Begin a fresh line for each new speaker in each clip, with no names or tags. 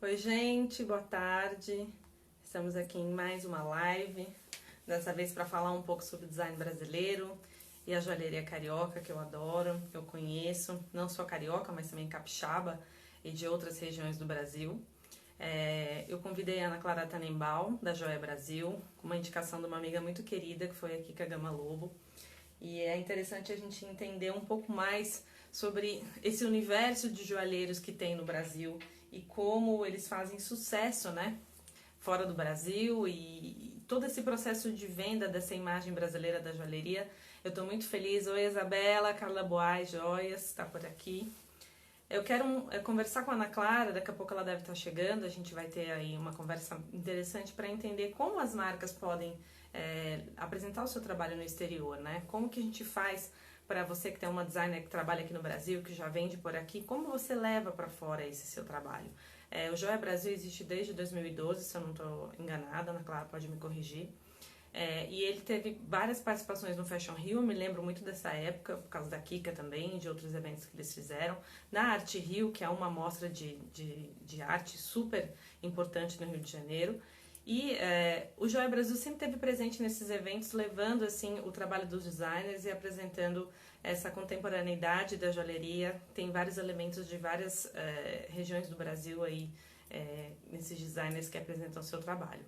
Oi, gente, boa tarde. Estamos aqui em mais uma live, dessa vez para falar um pouco sobre design brasileiro e a joalheria carioca, que eu adoro, eu conheço, não só carioca, mas também capixaba e de outras regiões do Brasil. Eu convidei a Ana Clara Tannenbaum, da Joia Brasil, com uma indicação de uma amiga muito querida, que foi a Kika Gama Lobo. E é interessante a gente entender um pouco mais sobre esse universo de joalheiros que tem no Brasil e como eles fazem sucesso, né? Fora do Brasil e todo esse processo de venda dessa imagem brasileira da joalheria. Eu estou muito feliz. Oi, Isabela, Carla Boaz, Joias, está por aqui. Eu quero conversar com a Ana Clara, daqui a pouco ela deve estar chegando, a gente vai ter aí uma conversa interessante para entender como as marcas podem apresentar o seu trabalho no exterior, né? Como que a gente faz para você que tem uma designer que trabalha aqui no Brasil, que já vende por aqui, como você leva para fora esse seu trabalho? O Joia Brasil existe desde 2012, se eu não estou enganada, Ana Clara pode me corrigir. E ele teve várias participações no Fashion Rio, eu me lembro muito dessa época, por causa da Kika também, de outros eventos que eles fizeram. Na Arte Rio, que é uma mostra de arte super importante no Rio de Janeiro. E o Joia Brasil sempre teve presente nesses eventos, levando assim o trabalho dos designers e apresentando essa contemporaneidade da joalheria. Tem vários elementos de várias regiões do Brasil aí, nesses designers que apresentam o seu trabalho.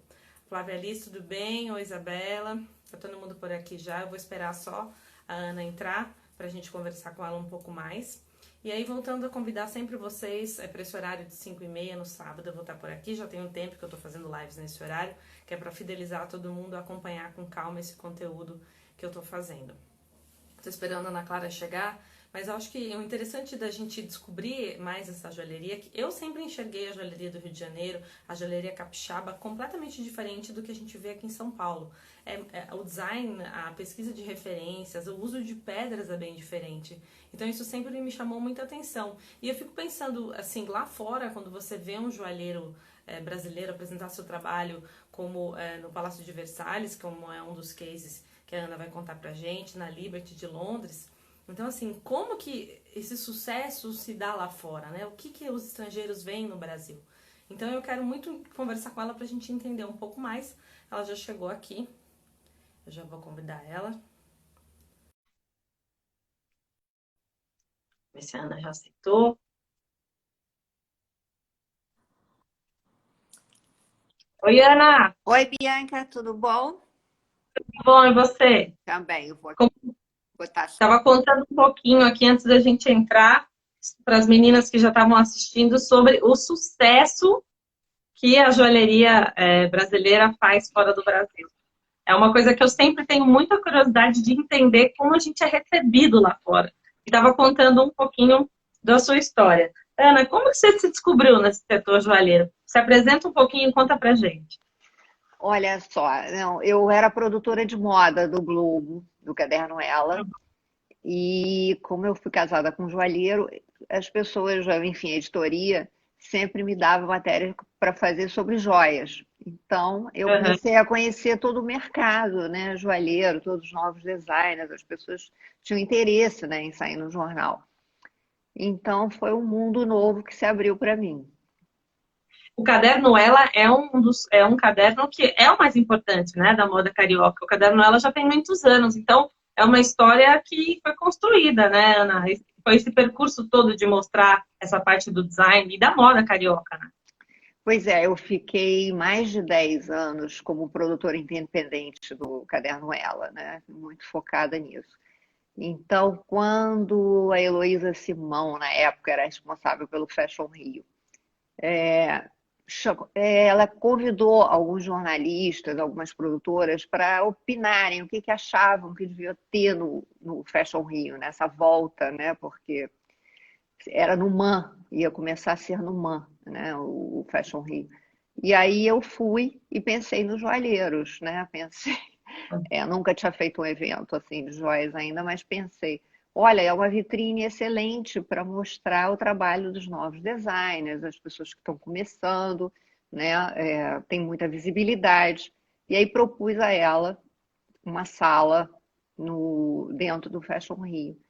Flávia Alice, tudo bem? Oi, Isabela. Tá todo mundo por aqui já. Eu vou esperar só a Ana entrar para a gente conversar com ela um pouco mais. E aí, voltando a convidar sempre vocês para esse horário de 5h30 no sábado, eu vou estar por aqui. Já tem um tempo que eu estou fazendo lives nesse horário, que é para fidelizar todo mundo a acompanhar com calma esse conteúdo que eu estou fazendo. Estou esperando a Ana Clara chegar, mas eu acho que o interessante da gente descobrir mais essa joalheria, que eu sempre enxerguei a joalheria do Rio de Janeiro, a joalheria capixaba, completamente diferente do que a gente vê aqui em São Paulo. O design, a pesquisa de referências, o uso de pedras é bem diferente. Então isso sempre me chamou muita atenção. E eu fico pensando, assim, lá fora, quando você vê um joalheiro brasileiro apresentar seu trabalho, como no Palácio de Versalhes, como é um dos cases que a Ana vai contar pra gente, na Liberty de Londres. Então, assim, como que esse sucesso se dá lá fora, né? O que que os estrangeiros veem no Brasil? Então, eu quero muito conversar com ela pra gente entender um pouco mais. Ela já chegou aqui, eu já vou convidar ela. Ver se a Ana já aceitou. Oi, Ana,
Oi, Bianca, tudo bom?
tudo bom? E você?
Também, eu vou
Como
botar.
estava contando um pouquinho aqui antes da gente entrar para as meninas que já estavam assistindo sobre o sucesso que a joalheria brasileira faz fora do Brasil. É uma coisa que eu sempre tenho muita curiosidade de entender como a gente é recebido lá fora. E estava contando um pouquinho da sua história. Ana, como que você se descobriu nesse setor joalheiro? Se apresenta um pouquinho e conta pra gente.
Olha só, não, eu era produtora de moda do Globo, do Caderno Ela, e como eu fui casada com um joalheiro, as pessoas, enfim, a editoria sempre me dava matéria para fazer sobre joias. Então, eu
Uhum.
comecei a conhecer todo o mercado, né, joalheiro, todos os novos designers, as pessoas tinham interesse, né, em sair no jornal. Então, foi um mundo novo que se abriu para mim.
O caderno Ela é um caderno que é o mais importante, né, da moda carioca. O caderno Ela já tem muitos anos, então é uma história que foi construída, né, Ana? Foi esse percurso todo de mostrar essa parte do design e da moda carioca, né?
Pois é, eu fiquei mais de 10 anos como produtora independente do Caderno Ela, né? Muito focada nisso. Então, quando a Heloísa Simão, na época, era responsável pelo Fashion Rio, ela convidou alguns jornalistas, algumas produtoras, para opinarem o que achavam que devia ter no Fashion Rio, nessa volta, né? Porque era no MAN, ia começar a ser no MAN, né, o Fashion Rio. E aí eu fui e pensei nos joalheiros, né? Pensei, nunca tinha feito um evento assim de joias ainda, mas pensei, olha, é uma vitrine excelente para mostrar o trabalho dos novos designers, as pessoas que estão começando, né? Tem muita visibilidade. E aí propus a ela uma sala dentro do Fashion Rio.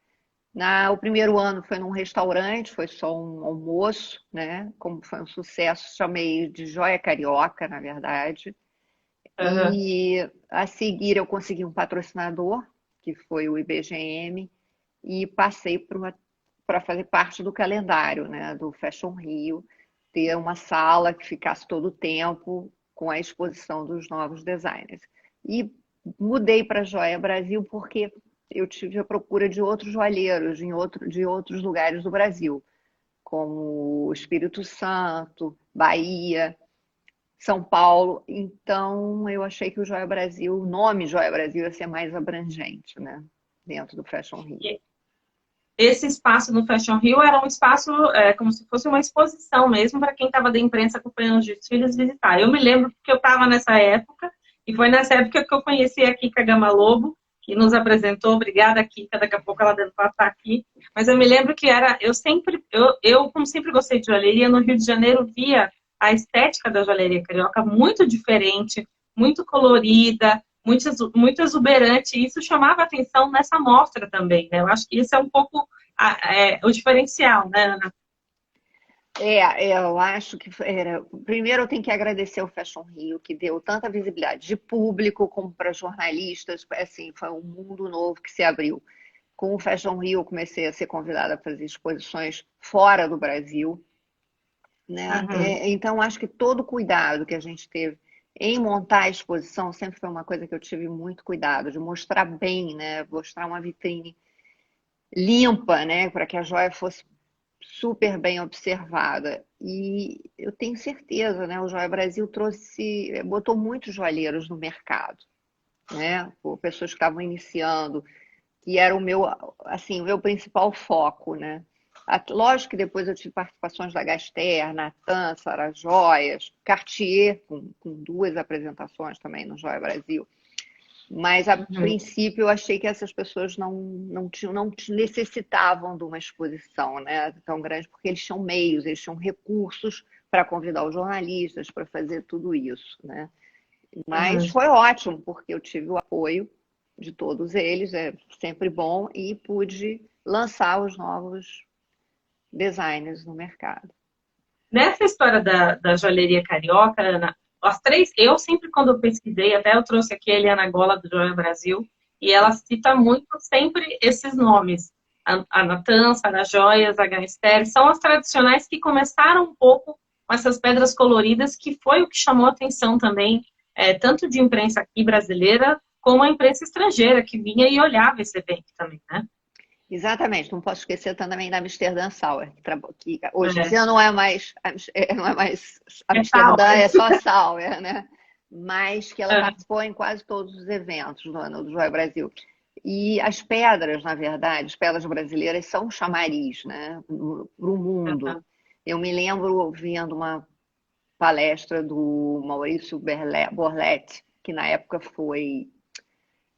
O primeiro ano foi num restaurante, foi só um almoço, né? Como foi um sucesso, chamei de Joia Carioca, na verdade.
Aham.
E a seguir eu consegui um patrocinador, que foi o IBGM, e passei para fazer parte do calendário, né, do Fashion Rio, ter uma sala que ficasse todo o tempo com a exposição dos novos designers. E mudei para a Joia Brasil porque eu tive a procura de outros joalheiros de outros lugares do Brasil, como Espírito Santo, Bahia, São Paulo. Então eu achei que o nome Joia Brasil ia ser mais abrangente, né, dentro do Fashion Rio.
Esse espaço no Fashion Rio era um espaço como se fosse uma exposição mesmo para quem estava da imprensa acompanhando os desfiles visitar. Eu me lembro porque eu estava nessa época, e foi nessa época que eu conheci a Kika Gama Lobo, que nos apresentou. Obrigada, Kika, daqui a pouco ela deve passar aqui. Mas eu me lembro que como sempre gostei de joalheria, no Rio de Janeiro via a estética da joalheria carioca muito diferente, muito colorida, muito exuberante, e isso chamava atenção nessa mostra também, né? Eu acho que isso é um pouco o diferencial, né, Ana?
Eu acho que era. Primeiro, eu tenho que agradecer ao Fashion Rio, que deu tanta visibilidade de público como para jornalistas. Assim, foi um mundo novo que se abriu. Com o Fashion Rio, eu comecei a ser convidada a fazer exposições fora do Brasil, né?
Uhum.
Então, acho que todo o cuidado que a gente teve em montar a exposição sempre foi uma coisa que eu tive muito cuidado, de mostrar bem, né? Mostrar uma vitrine limpa, né? Para que a joia fosse super bem observada. E eu tenho certeza, né? O Joia Brasil botou muitos joalheiros no mercado, né? Por pessoas que estavam iniciando, que era assim, o meu principal foco, né? Lógico que depois eu tive participações da Gaster, Natan, Sara Joias, Cartier, com duas apresentações também no Joia Brasil. Mas, a
Uhum.
princípio, eu achei que essas pessoas não necessitavam de uma exposição, né, tão grande, porque eles tinham meios, eles tinham recursos para convidar os jornalistas, para fazer tudo isso, né? Mas
Uhum.
foi ótimo, porque eu tive o apoio de todos eles, é sempre bom, e pude lançar os novos designers no mercado.
Nessa história da joalheria carioca, Ana, as três, eu sempre, quando eu pesquisei, até eu trouxe aqui a Eliana Gola do Joia Brasil, e ela cita muito sempre esses nomes. A Natança, a Joias, a Gaster, são as tradicionais que começaram um pouco com essas pedras coloridas, que foi o que chamou a atenção também, tanto de imprensa aqui brasileira, como a imprensa estrangeira, que vinha e olhava esse evento também, né?
Exatamente, não posso esquecer também da Amsterdã Sour, que hoje em
É,
dia não é mais
é tal.
Amsterdã, é só Sour, né? Mas que ela
É,
participou em quase todos os eventos do ano do Joia Brasil. E as pedras, na verdade, as pedras brasileiras são um chamariz, né, para o mundo. Eu me lembro vendo uma palestra do Maurício Borletti, que na época foi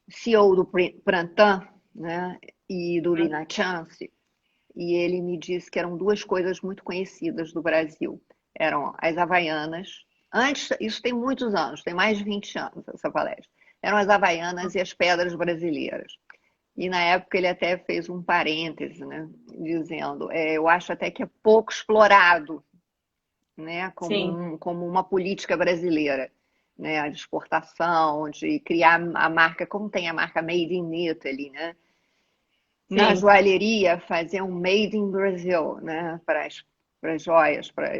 CEO do Prantan, né, e do Lina Chance, e ele me disse que eram duas coisas muito conhecidas do Brasil. Eram as Havaianas. Antes, isso tem muitos anos, tem mais de 20 anos essa palestra. Eram as Havaianas e as pedras brasileiras. E na época ele até fez um parêntese, né, dizendo, eu acho até que é pouco explorado, né,
sim.
como uma política brasileira, né, de exportação, de criar a marca, como tem a marca Made in Italy, né, na
Sim.
joalheria fazer um Made in Brazil, né, para as joias, para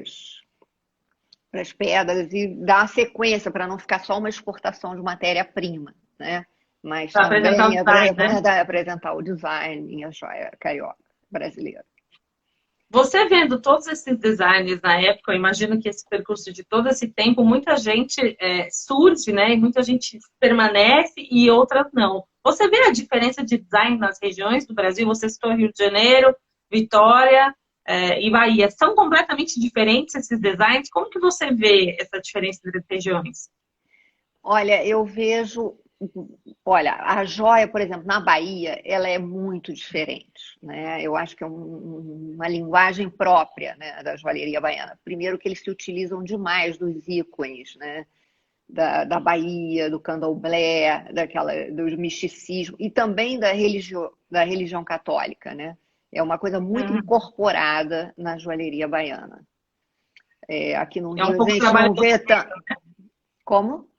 as pedras e dar uma sequência para não ficar só uma exportação de matéria-prima, né? Mas
Para apresentar o
também
design, né?
apresentar o design em a joia carioca brasileira.
Você vendo todos esses designs na época, eu imagino que esse percurso de todo esse tempo, muita gente surge, né? E muita gente permanece e outras não. Você vê a diferença de design nas regiões do Brasil? Você citou Rio de Janeiro, Vitória, e Bahia. São completamente diferentes esses designs? Como que você vê essa diferença entre as regiões?
Olha, eu vejo, olha, a joia, por exemplo, na Bahia, ela é muito diferente, né? Eu acho que é uma linguagem própria, né, da joalheria baiana. Primeiro que eles se utilizam demais dos ícones, né? Da Bahia, do candomblé, do misticismo e também da religião católica, né? É uma coisa muito incorporada na joalheria baiana. Aqui no
É um
Rio a
pouco
gente
trabalho
não vê tanto. Como?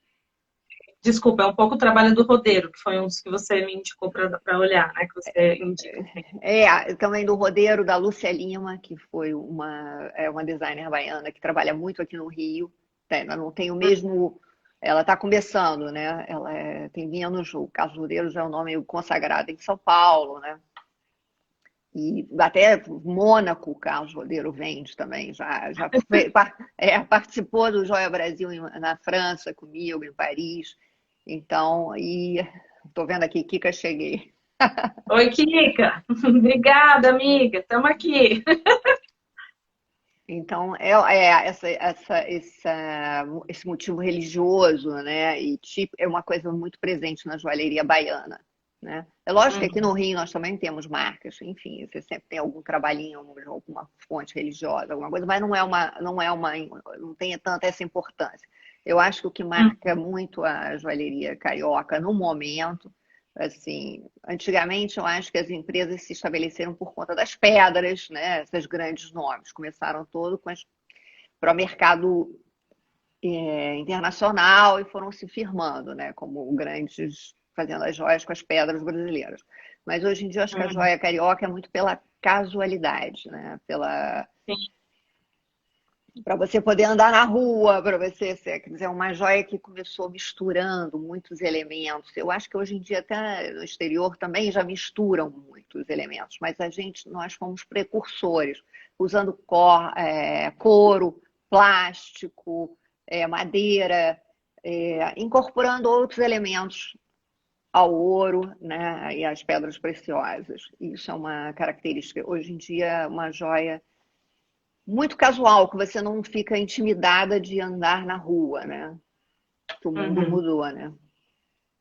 Desculpa, é um pouco o trabalho do rodeiro, que foi um dos que você me indicou para olhar, né? Que você indica.
Também do rodeiro da Lúcia Lima, que foi uma designer baiana que trabalha muito aqui no Rio. Ela não tem o mesmo. Ela está começando, né? Ela tem menos. O Carlos Rodeiro já é um nome consagrado em São Paulo, né? E até Mônaco, o Carlos Rodeiro vende também. Participou do Joia Brasil na França comigo, em Paris. Então, estou vendo aqui, Kika, cheguei.
Oi, Kika. Obrigada, amiga. Estamos aqui.
Então, esse motivo religioso, né? E tipo, é uma coisa muito presente na joalheria baiana, né? É lógico que aqui no Rio nós também temos marcas, enfim, você sempre tem algum trabalhinho, alguma fonte religiosa, alguma coisa, mas não tem tanta essa importância. Eu acho que o que marca muito a joalheria carioca no momento, assim, antigamente eu acho que as empresas se estabeleceram por conta das pedras, né? Esses grandes nomes começaram todo para o mercado internacional e foram se firmando, né? Como grandes, fazendo as joias com as pedras brasileiras. Mas hoje em dia eu acho que a joia carioca é muito pela casualidade, né? Para você poder andar na rua, para você ser, quer dizer, uma joia que começou misturando muitos elementos. Eu acho que hoje em dia até no exterior também já misturam muitos elementos, mas nós fomos precursores, usando couro, plástico, madeira, incorporando outros elementos ao ouro, né, e às pedras preciosas. Isso é uma característica. Hoje em dia, uma joia muito casual, que você não fica intimidada de andar na rua, né? Que o mundo mudou, né?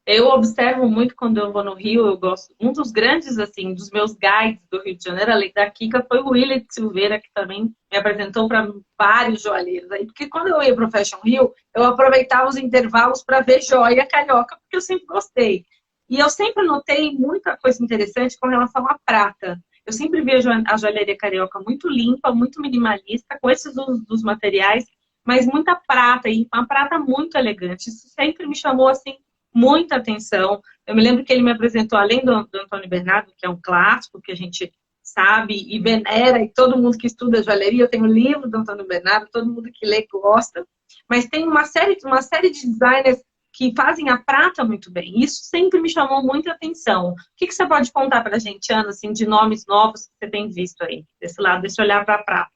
Eu observo muito quando eu vou no Rio, eu gosto. Um dos grandes, assim, dos meus guides do Rio de Janeiro, além da Kika, foi o William de Silveira, que também me apresentou para vários joalheiros aí. Porque quando eu ia para o Fashion Rio, eu aproveitava os intervalos para ver joia carioca, porque eu sempre gostei. E eu sempre notei muita coisa interessante com relação à prata. Eu sempre vejo a joalheria carioca muito limpa, muito minimalista, com esses dos materiais, mas muita prata, e uma prata muito elegante. Isso sempre me chamou, assim, muita atenção. Eu me lembro que ele me apresentou, além do Antônio Bernardo, que é um clássico que a gente sabe e venera, e todo mundo que estuda joalheria, eu tenho o livro do Antônio Bernardo, todo mundo que lê gosta, mas tem uma série de designers que fazem a prata muito bem. Isso sempre me chamou muita atenção. O que você pode contar para a gente, Ana, assim, de nomes novos que você tem visto aí, desse lado, desse olhar para a prata?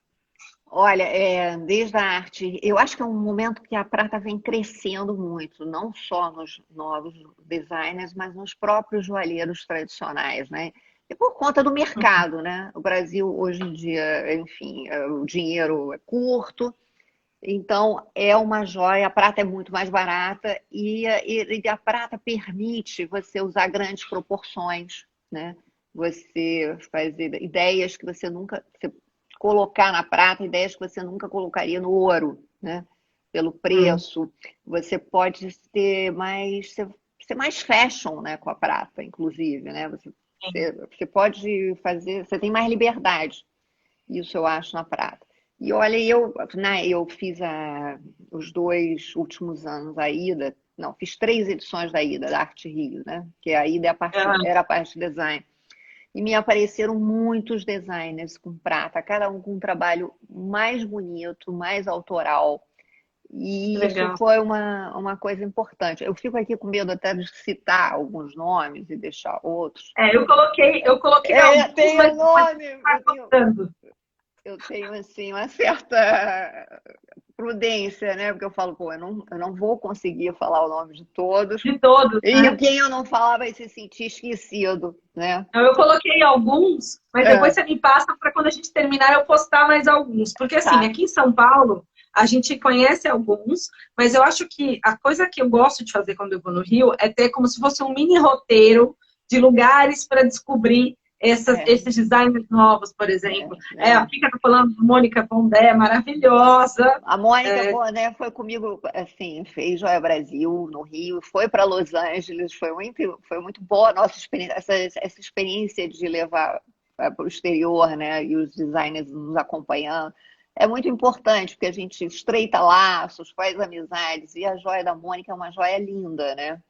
Olha, desde a arte, eu acho que é um momento que a prata vem crescendo muito, não só nos novos designers, mas nos próprios joalheiros tradicionais, né? E por conta do mercado, né? O Brasil, hoje em dia, enfim, o dinheiro é curto, então é uma joia, a prata é muito mais barata e a prata permite você usar grandes proporções, né? Você fazer ideias que você nunca, colocar na prata ideias que você nunca colocaria no ouro, né? Pelo preço. Você pode ser mais fashion, né, com a prata, inclusive, né? Você pode fazer, você tem mais liberdade. Isso eu acho na prata. E olha, eu fiz os 2 últimos anos a Ida, não, fiz 3 edições da Ida, da Arte Rio, né? Que a Ida era a parte de design. E me apareceram muitos designers com prata, cada um com um trabalho mais bonito, mais autoral. E isso
Legal.
foi uma coisa importante. Eu fico aqui com medo até de citar alguns nomes e deixar outros.
Eu coloquei alguns,
Tem
mas
um nome,
gostando.
eu tenho assim, uma certa prudência, né? Porque eu falo, pô, eu não vou conseguir falar o nome de todos.
De todos,
E
né?
quem eu não falar vai se sentir esquecido, né?
Então, eu coloquei alguns, mas depois você me passa para quando a gente terminar eu postar mais alguns. Porque, assim,
Tá.
aqui em São Paulo, a gente conhece alguns, mas eu acho que a coisa que eu gosto de fazer quando eu vou no Rio é ter como se fosse um mini roteiro de lugares para descobrir esses designers novos, por exemplo. A Kika está falando de Mônica Pondé, maravilhosa.
A Mônica Boné foi comigo, assim, fez Joia Brasil no Rio, foi para Los Angeles, foi muito boa a nossa experiência, essa experiência de levar para o exterior, né? E os designers nos acompanhando. É muito importante, porque a gente estreita laços, faz amizades, e a joia da Mônica é uma joia linda, né?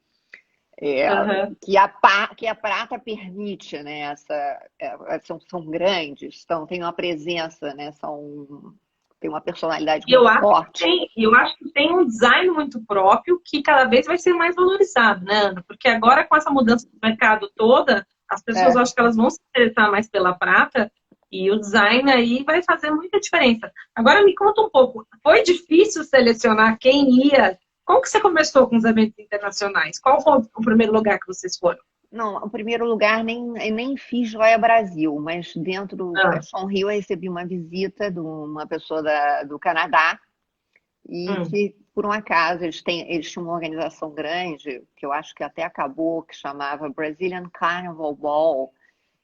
É,
Aham.
que a prata permite, né? São grandes, têm uma presença, né? Tem uma personalidade
E eu
muito
acho que
forte.
tem, eu acho que tem um design muito próprio que cada vez vai ser mais valorizado, né, Ana? Porque agora, com essa mudança do mercado toda, as pessoas
É.
eu acho que elas vão se interessar mais pela prata e o design aí vai fazer muita diferença. Agora me conta um pouco, foi difícil selecionar quem ia? Como que você começou com os eventos internacionais? Qual foi o primeiro lugar que vocês foram?
Não, o primeiro lugar nem fiz Joia Brasil, mas dentro do
Ah,
Fashion Rio eu recebi uma visita de uma pessoa do Canadá e
hum,
que, por um acaso, eles tinham uma organização grande, que eu acho que até acabou, que chamava Brazilian Carnival Ball,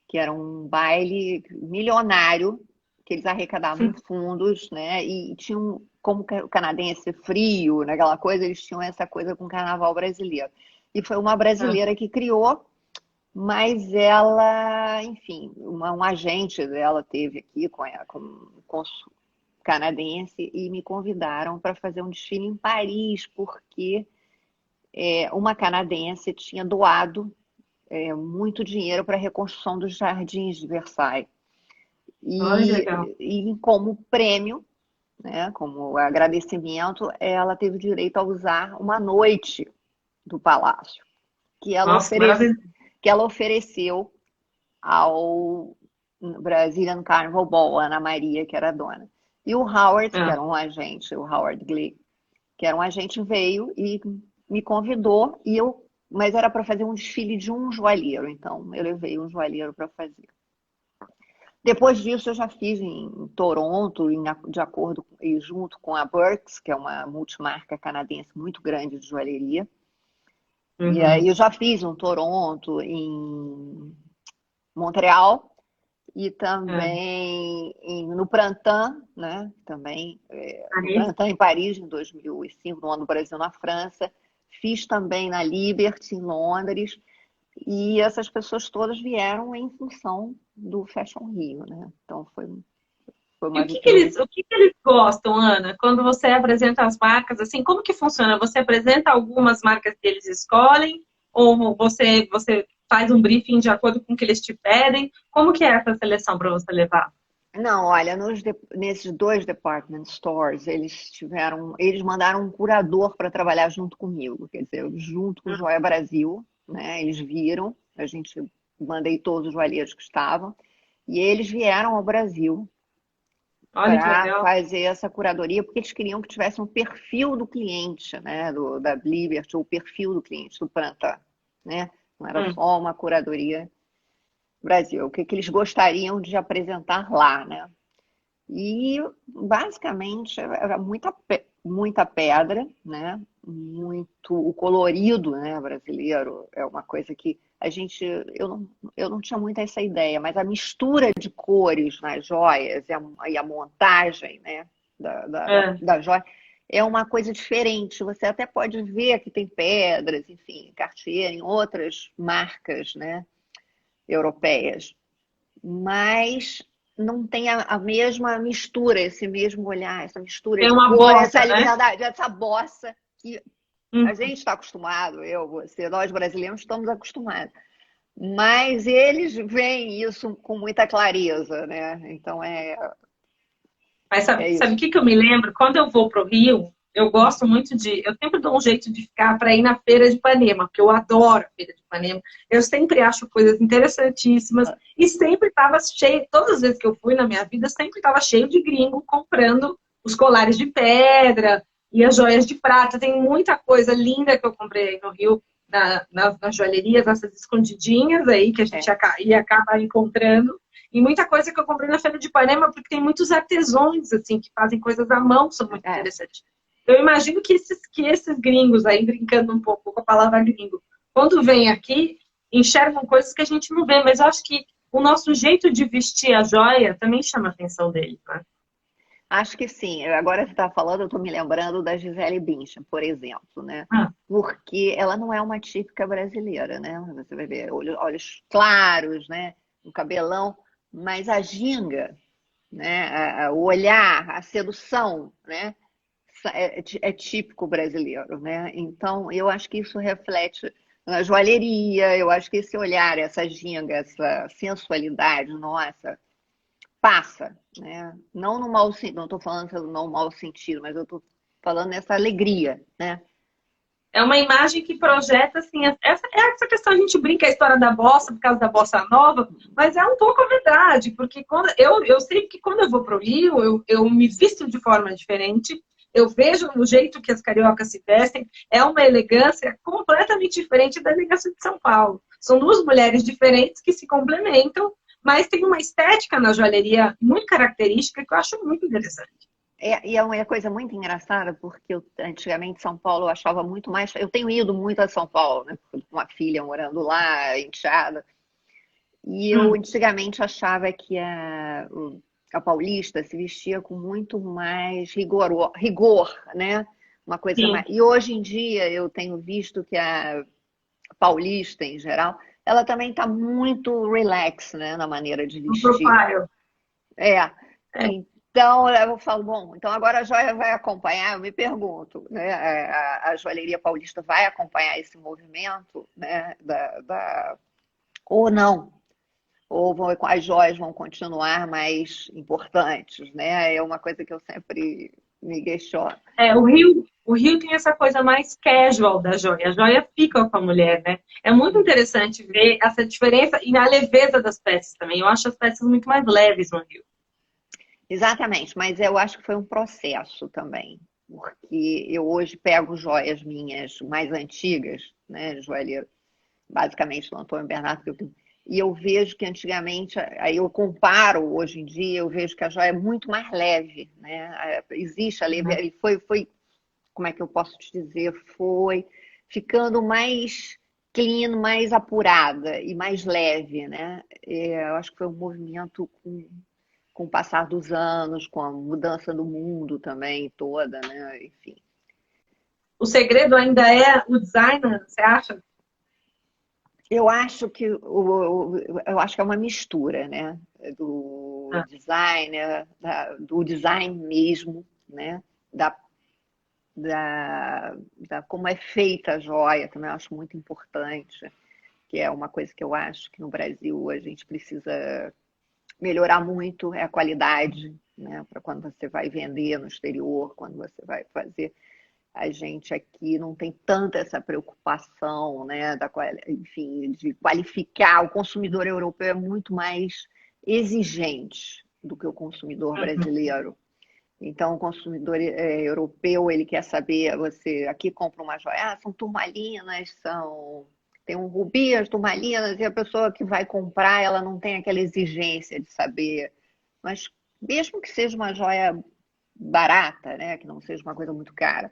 que era um baile milionário, que eles arrecadavam fundos, né? E tinham, como o canadense é frio, naquela coisa, eles tinham essa coisa com o carnaval brasileiro. E foi uma
ah,
brasileira que criou, mas ela, enfim, um agente dela teve aqui com um cônsul canadense e me convidaram para fazer um desfile em Paris, porque uma canadense tinha doado muito dinheiro para a reconstrução dos jardins de Versailles.
olha que legal.
E como prêmio, né, como agradecimento, ela teve direito a usar uma noite do palácio, que ela,
Nossa,
oferece,
maravilhoso.
que ela ofereceu ao Brazilian Carnival Ball, Ana Maria, que era a dona. E o Howard, que
Ah,
era um agente, o Howard Glee, que era um agente, veio e me convidou, mas era para fazer um desfile de um joalheiro, então eu levei um joalheiro para fazer. Depois disso, eu já fiz em Toronto, de acordo e junto com a Burks, que é uma multimarca canadense muito grande de joalheria. E aí
uhum.
eu já fiz um Toronto, em Montreal e
Ah,
também no Printemps, né? Também no
Paris.
Printemps em Paris, em 2005, no ano do Brasil na França. Fiz também na Liberty, em Londres. E essas pessoas todas vieram em função do Fashion Rio, né? Então foi
E
uma
o que que
vitrine.
eles, o que que eles gostam, Ana, quando você apresenta as marcas, assim, como que funciona? Você apresenta algumas marcas que eles escolhem, ou você faz um briefing de acordo com o que eles te pedem? Como que é essa seleção para você levar?
Não, olha, nesses dois department stores, eles mandaram um curador para trabalhar junto comigo, quer dizer, junto com o Joia Brasil, né? Eles viram, a gente mandei todos os joalheiros que estavam, e eles vieram ao Brasil
Olha que
para
legal.
fazer essa curadoria, porque eles queriam que tivesse um perfil do cliente, né? Da Liberty, o perfil do cliente, do Pranta, né? Não era
Hum.
só uma curadoria Brasil, o que eles gostariam de apresentar lá, né? E basicamente era muita pedra, né? Muito o colorido, né, brasileiro é uma coisa que eu não tinha muito essa ideia, mas a mistura de cores nas joias e a montagem, né,
É.
da joia é uma coisa diferente. Você até pode ver que tem pedras, enfim, Cartier em outras marcas, né, europeias, mas não tem a mesma mistura, esse mesmo olhar, essa mistura
Tem
de
uma
cor, essa
bossa, né?
liberdade, essa bossa que a
Hum.
gente está acostumado, eu, você, nós brasileiros estamos acostumados. Mas eles veem isso com muita clareza, né? Então
Mas
é
sabe o
isso.
que que eu me lembro? Quando eu vou para o Rio, eu gosto muito de. Eu sempre dou um jeito de ficar para ir na Feira de Ipanema, porque eu adoro a Feira de Ipanema. Eu sempre acho coisas interessantíssimas e sempre estava cheio. Todas as vezes que eu fui na minha vida, sempre estava cheio de gringo comprando os colares de pedra e as joias de prata. Tem muita coisa linda que eu comprei aí no Rio, nas joalherias, essas escondidinhas aí que a gente
É,
ia acabar encontrando. E muita coisa que eu comprei na Feira de Ipanema, porque tem muitos artesãos, assim, que fazem coisas à mão, que são muito
é.
interessantes. Eu imagino que esses gringos aí, brincando um pouco com a palavra gringo, quando vêm aqui, enxergam coisas que a gente não vê, mas eu acho que o nosso jeito de vestir a joia também chama a atenção deles, né?
Acho que sim. Agora você está falando, eu estou me lembrando da Gisele Bündchen, por exemplo, né?
Ah,
Porque ela não é uma típica brasileira, né? Você vai ver olhos claros, né? Um cabelão. mas a ginga, né, o olhar, a sedução, né, é típico brasileiro, né? Então, eu acho que isso reflete na joalheria, eu acho que esse olhar, essa ginga, essa sensualidade nossa, passa, né? Não no mau sentido, não estou falando no mau sentido, mas eu estou falando nessa alegria, né?
É uma imagem que projeta, assim, essa questão, a gente brinca a história da bossa, por causa da bossa nova, mas é um pouco a verdade, porque quando, eu sei que quando eu vou para o Rio, eu me visto de forma diferente, eu vejo no jeito que as cariocas se vestem, é uma elegância completamente diferente da elegância de São Paulo. São duas mulheres diferentes que se complementam, mas tem uma estética na joalheria muito característica que eu acho muito interessante.
E é uma coisa muito engraçada, porque antigamente São Paulo eu achava muito mais. Eu tenho ido muito a São Paulo, né? Com uma filha morando lá, enteada. E eu antigamente achava que a paulista se vestia com muito mais rigor, né? Uma coisa mais.
Sim,
E hoje em dia eu tenho visto que a paulista, em geral, ela também está muito relax, né? Na maneira de
um
vestir.
profile.
É.
É.
Então, eu falo, bom, então agora a joia vai acompanhar, eu me pergunto, né? A joalheria paulista vai acompanhar esse movimento, né? Ou não, as joias vão continuar mais importantes, né? É uma coisa que eu sempre me questiono.
O Rio tem essa coisa mais casual da joia. A joia fica com a mulher, né? É muito interessante ver essa diferença e na leveza das peças também. Eu acho as peças muito mais leves no Rio.
Exatamente, mas eu acho que foi um processo também, porque eu hoje pego joias minhas mais antigas, né? Joalheiro, basicamente do Antônio Bernardo, e eu vejo que antigamente, aí eu comparo hoje em dia, eu vejo que a joia é muito mais leve, né? Existe a leve, ele foi, como é que eu posso te dizer, foi ficando mais clean, mais apurada e mais leve, né? Eu acho que foi um movimento com o passar dos anos, com a mudança do mundo também toda, né? Enfim.
O segredo ainda é o designer, você acha?
Eu acho que é uma mistura, né? Do
Ah,
designer, do design mesmo, né? Da, da como é feita a joia, também eu acho muito importante, que é uma coisa que eu acho que no Brasil a gente precisa melhorar muito, é a qualidade, né? Para quando você vai vender no exterior, quando você vai fazer. A gente aqui não tem tanta essa preocupação, né, enfim, de qualificar. O consumidor europeu é muito mais exigente do que o consumidor brasileiro. Então, o consumidor europeu, ele quer saber, você aqui compra uma joia, são turmalinas, tem um rubi, as turmalinas, e a pessoa que vai comprar, ela não tem aquela exigência de saber. Mas mesmo que seja uma joia barata, né, que não seja uma coisa muito cara,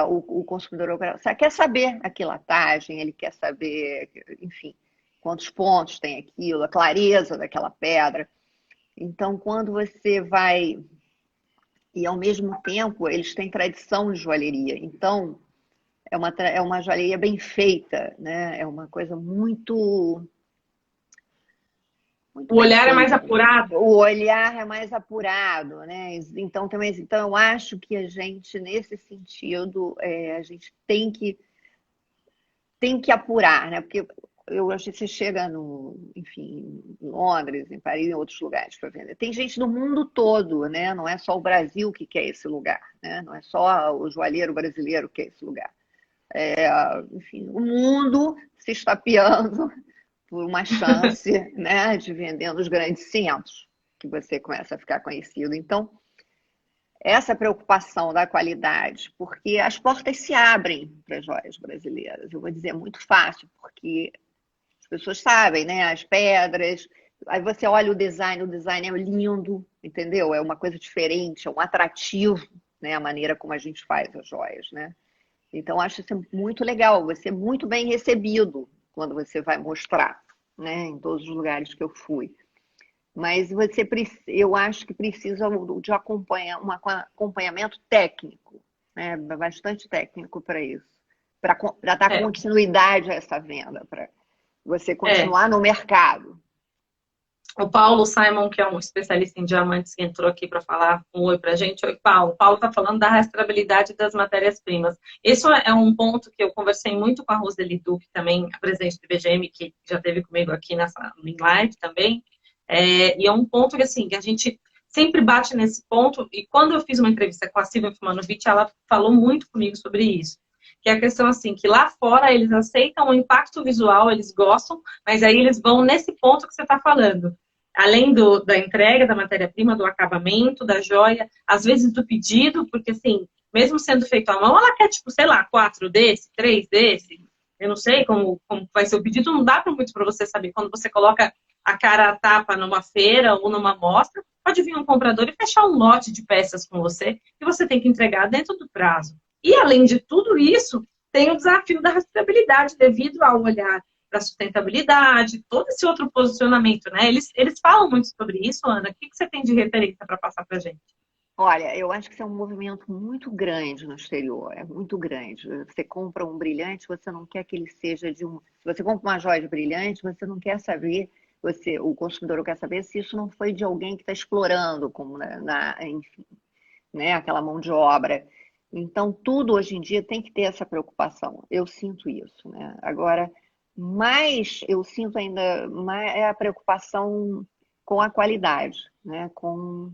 o consumidor europeu quer saber a quilatagem, ele quer saber, enfim, quantos pontos tem aquilo, a clareza daquela pedra. Então, quando você vai. E ao mesmo tempo, eles têm tradição de joalheria. Então, é uma joalheria bem feita, né? É uma coisa muito
o
bem
olhar é mais
feita.
apurado.
O olhar é mais apurado, né? Então, também, então eu acho que a gente, nesse sentido, a gente tem que apurar, né? Porque eu acho que você chega enfim, em Londres, em Paris, em outros lugares para vender. Tem gente do mundo todo, né? Não é só o Brasil que quer esse lugar, né? Não é só o joalheiro brasileiro que quer esse lugar. Enfim, o mundo se estapeando por uma chance, né, de vender nos grandes centros, que você começa a ficar conhecido. Então, essa preocupação da qualidade, porque as portas se abrem para as joias brasileiras. Eu vou dizer muito fácil, porque as pessoas sabem, né? As pedras. Aí você olha o design é lindo, entendeu? É uma coisa diferente, é um atrativo, né? A maneira como a gente faz as joias, né? Então, acho isso muito legal, você é muito bem recebido quando você vai mostrar, né? Em todos os lugares que eu fui. Mas eu acho que precisa de um acompanhamento técnico, né? Bastante técnico para isso, para dar
É,
continuidade a essa venda, para você
é.
continuar no mercado.
O Paulo Simon, que é um especialista em diamantes, que entrou aqui para falar um oi para a gente. Oi, Paulo. O Paulo está falando da rastreabilidade das matérias-primas. Esse é um ponto que eu conversei muito com a Roseli Duque, também, a presidente do IBGM, que já esteve comigo aqui em live também. E é um ponto que, assim, que a gente sempre bate nesse ponto. E quando eu fiz uma entrevista com a Silvia Fumanovic, ela falou muito comigo sobre isso. Que é a questão, assim, que lá fora eles aceitam o impacto visual, eles gostam, mas aí eles vão nesse ponto que você está falando. Além da entrega da matéria-prima, do acabamento, da joia, às vezes do pedido, porque assim, mesmo sendo feito à mão, ela quer, tipo, sei lá, 4 desse, 3 desse, eu não sei como vai ser o pedido, não dá muito para você saber. Quando você coloca a cara a tapa numa feira ou numa mostra, pode vir um comprador e fechar um lote de peças com você, e você tem que entregar dentro do prazo. E além de tudo isso, tem o desafio da rastreabilidade devido ao olhar para sustentabilidade, todo esse outro posicionamento, né? Eles falam muito sobre isso, Ana. O que você tem de referência para passar para a gente?
Olha, eu acho que isso é um movimento muito grande no exterior, é muito grande. Você compra um brilhante, você não quer que ele seja de um. Se você compra uma joia de brilhante, você não quer saber, o consumidor quer saber se isso não foi de alguém que está explorando, como enfim, né, aquela mão de obra. Então, tudo hoje em dia tem que ter essa preocupação. Eu sinto isso, né? Agora, mais eu sinto ainda mais é a preocupação com a qualidade, né? Com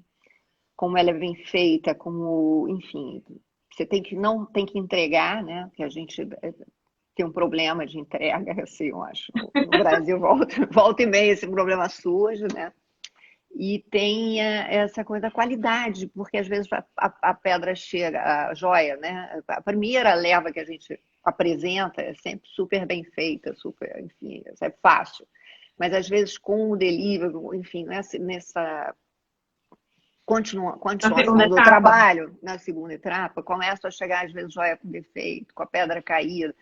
como ela é bem feita, como, enfim, você não tem que entregar, né? Porque a gente tem um problema de entrega, assim, eu acho. No Brasil volta e meia esse problema surge, né? E tem essa coisa da qualidade, porque às vezes a pedra chega, a joia, né? A primeira leva que a gente apresenta é sempre super bem feita, super, enfim, é fácil. Mas às vezes com o delivery, enfim, nessa continuação do trabalho, na segunda etapa, começa a chegar às vezes joia com defeito, com a pedra caída.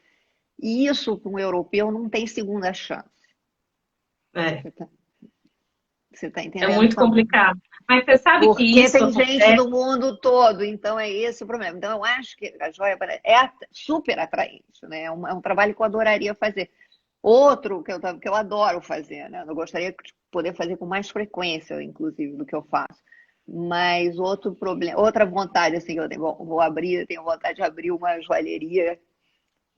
E isso para um europeu não tem segunda chance. Você tá entendendo?
É muito complicado. Mas você sabe que isso
tem gente do mundo todo, então é esse o problema. Então eu acho que a joia é super atraente, né? É um trabalho que eu adoraria fazer. Outro que eu adoro fazer, né? Eu gostaria de poder fazer com mais frequência, inclusive, do que eu faço. Mas outro problema, outra vontade assim que eu tenho, eu tenho vontade de abrir uma joalheria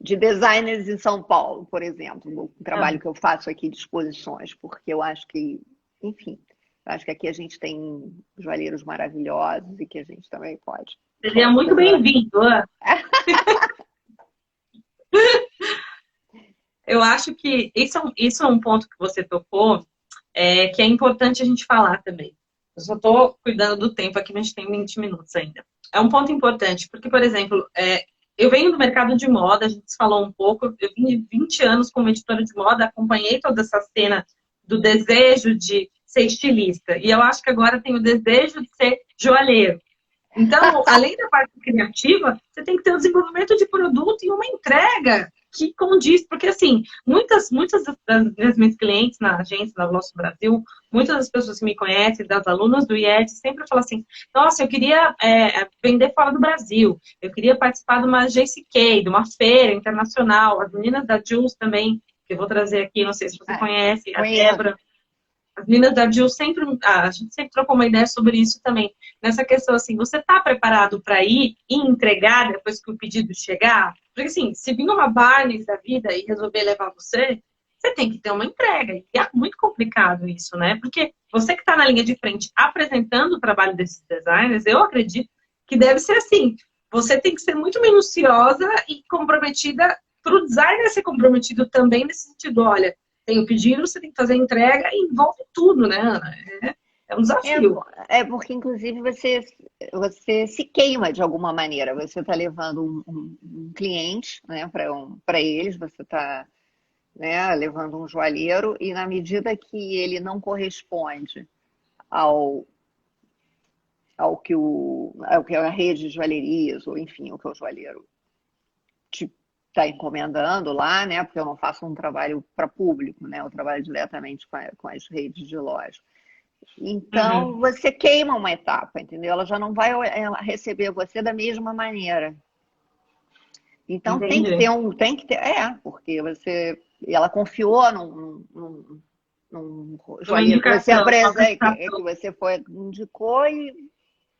de designers em São Paulo, por exemplo, o trabalho que eu faço aqui de exposições, porque eu acho que, enfim, eu acho que aqui a gente tem joalheiros maravilhosos e que a gente também pode.
Seria muito bem-vindo, Ana. Eu acho que isso é um ponto que você tocou, que é importante a gente falar também. Eu só estou cuidando do tempo aqui, mas a gente tem 20 minutos ainda. É um ponto importante, porque, por exemplo, eu venho do mercado de moda, a gente falou um pouco, eu vim de 20 anos como editora de moda, acompanhei toda essa cena do desejo de ser estilista. E eu acho que agora tem o desejo de ser joalheiro. Então, além da parte criativa, você tem que ter o desenvolvimento de produto e uma entrega que condiz, porque assim, muitas das minhas clientes na agência, na Glosso Brasil, muitas das pessoas que me conhecem, das alunas do IED, sempre falam assim, nossa, eu queria vender fora do Brasil, eu queria participar de uma JCK, de uma feira internacional, as meninas da Jules também, que eu vou trazer aqui, não sei se você conhece, a Débora. As meninas da Jill a gente sempre trocou uma ideia sobre isso também. Nessa questão assim, você está preparado para ir e entregar depois que o pedido chegar? Porque assim, se vir uma Barnes da vida e resolver levar você tem que ter uma entrega. E é muito complicado isso, né? Porque você que está na linha de frente apresentando o trabalho desses designers, eu acredito que deve ser assim. Você tem que ser muito minuciosa e comprometida para o designer ser comprometido também nesse sentido. Olha, tem o pedido, você tem que fazer a entrega e envolve tudo, né, Ana? É um desafio.
Porque, inclusive, você se queima de alguma maneira. Você está levando um cliente, né, para eles, você está, né, levando um joalheiro, e na medida que ele não corresponde ao que a rede de joalherias, ou enfim, o que o joalheiro te está encomendando lá, né? Porque eu não faço um trabalho para público, né? Eu trabalho diretamente com as redes de loja. Então, você queima uma etapa, entendeu? Ela já não vai receber você da mesma maneira. Então,
Entendi.
porque ela confiou num
Uma
joalheiro que você
indicação, uma
apresenta, que
apresentação.
você indicou e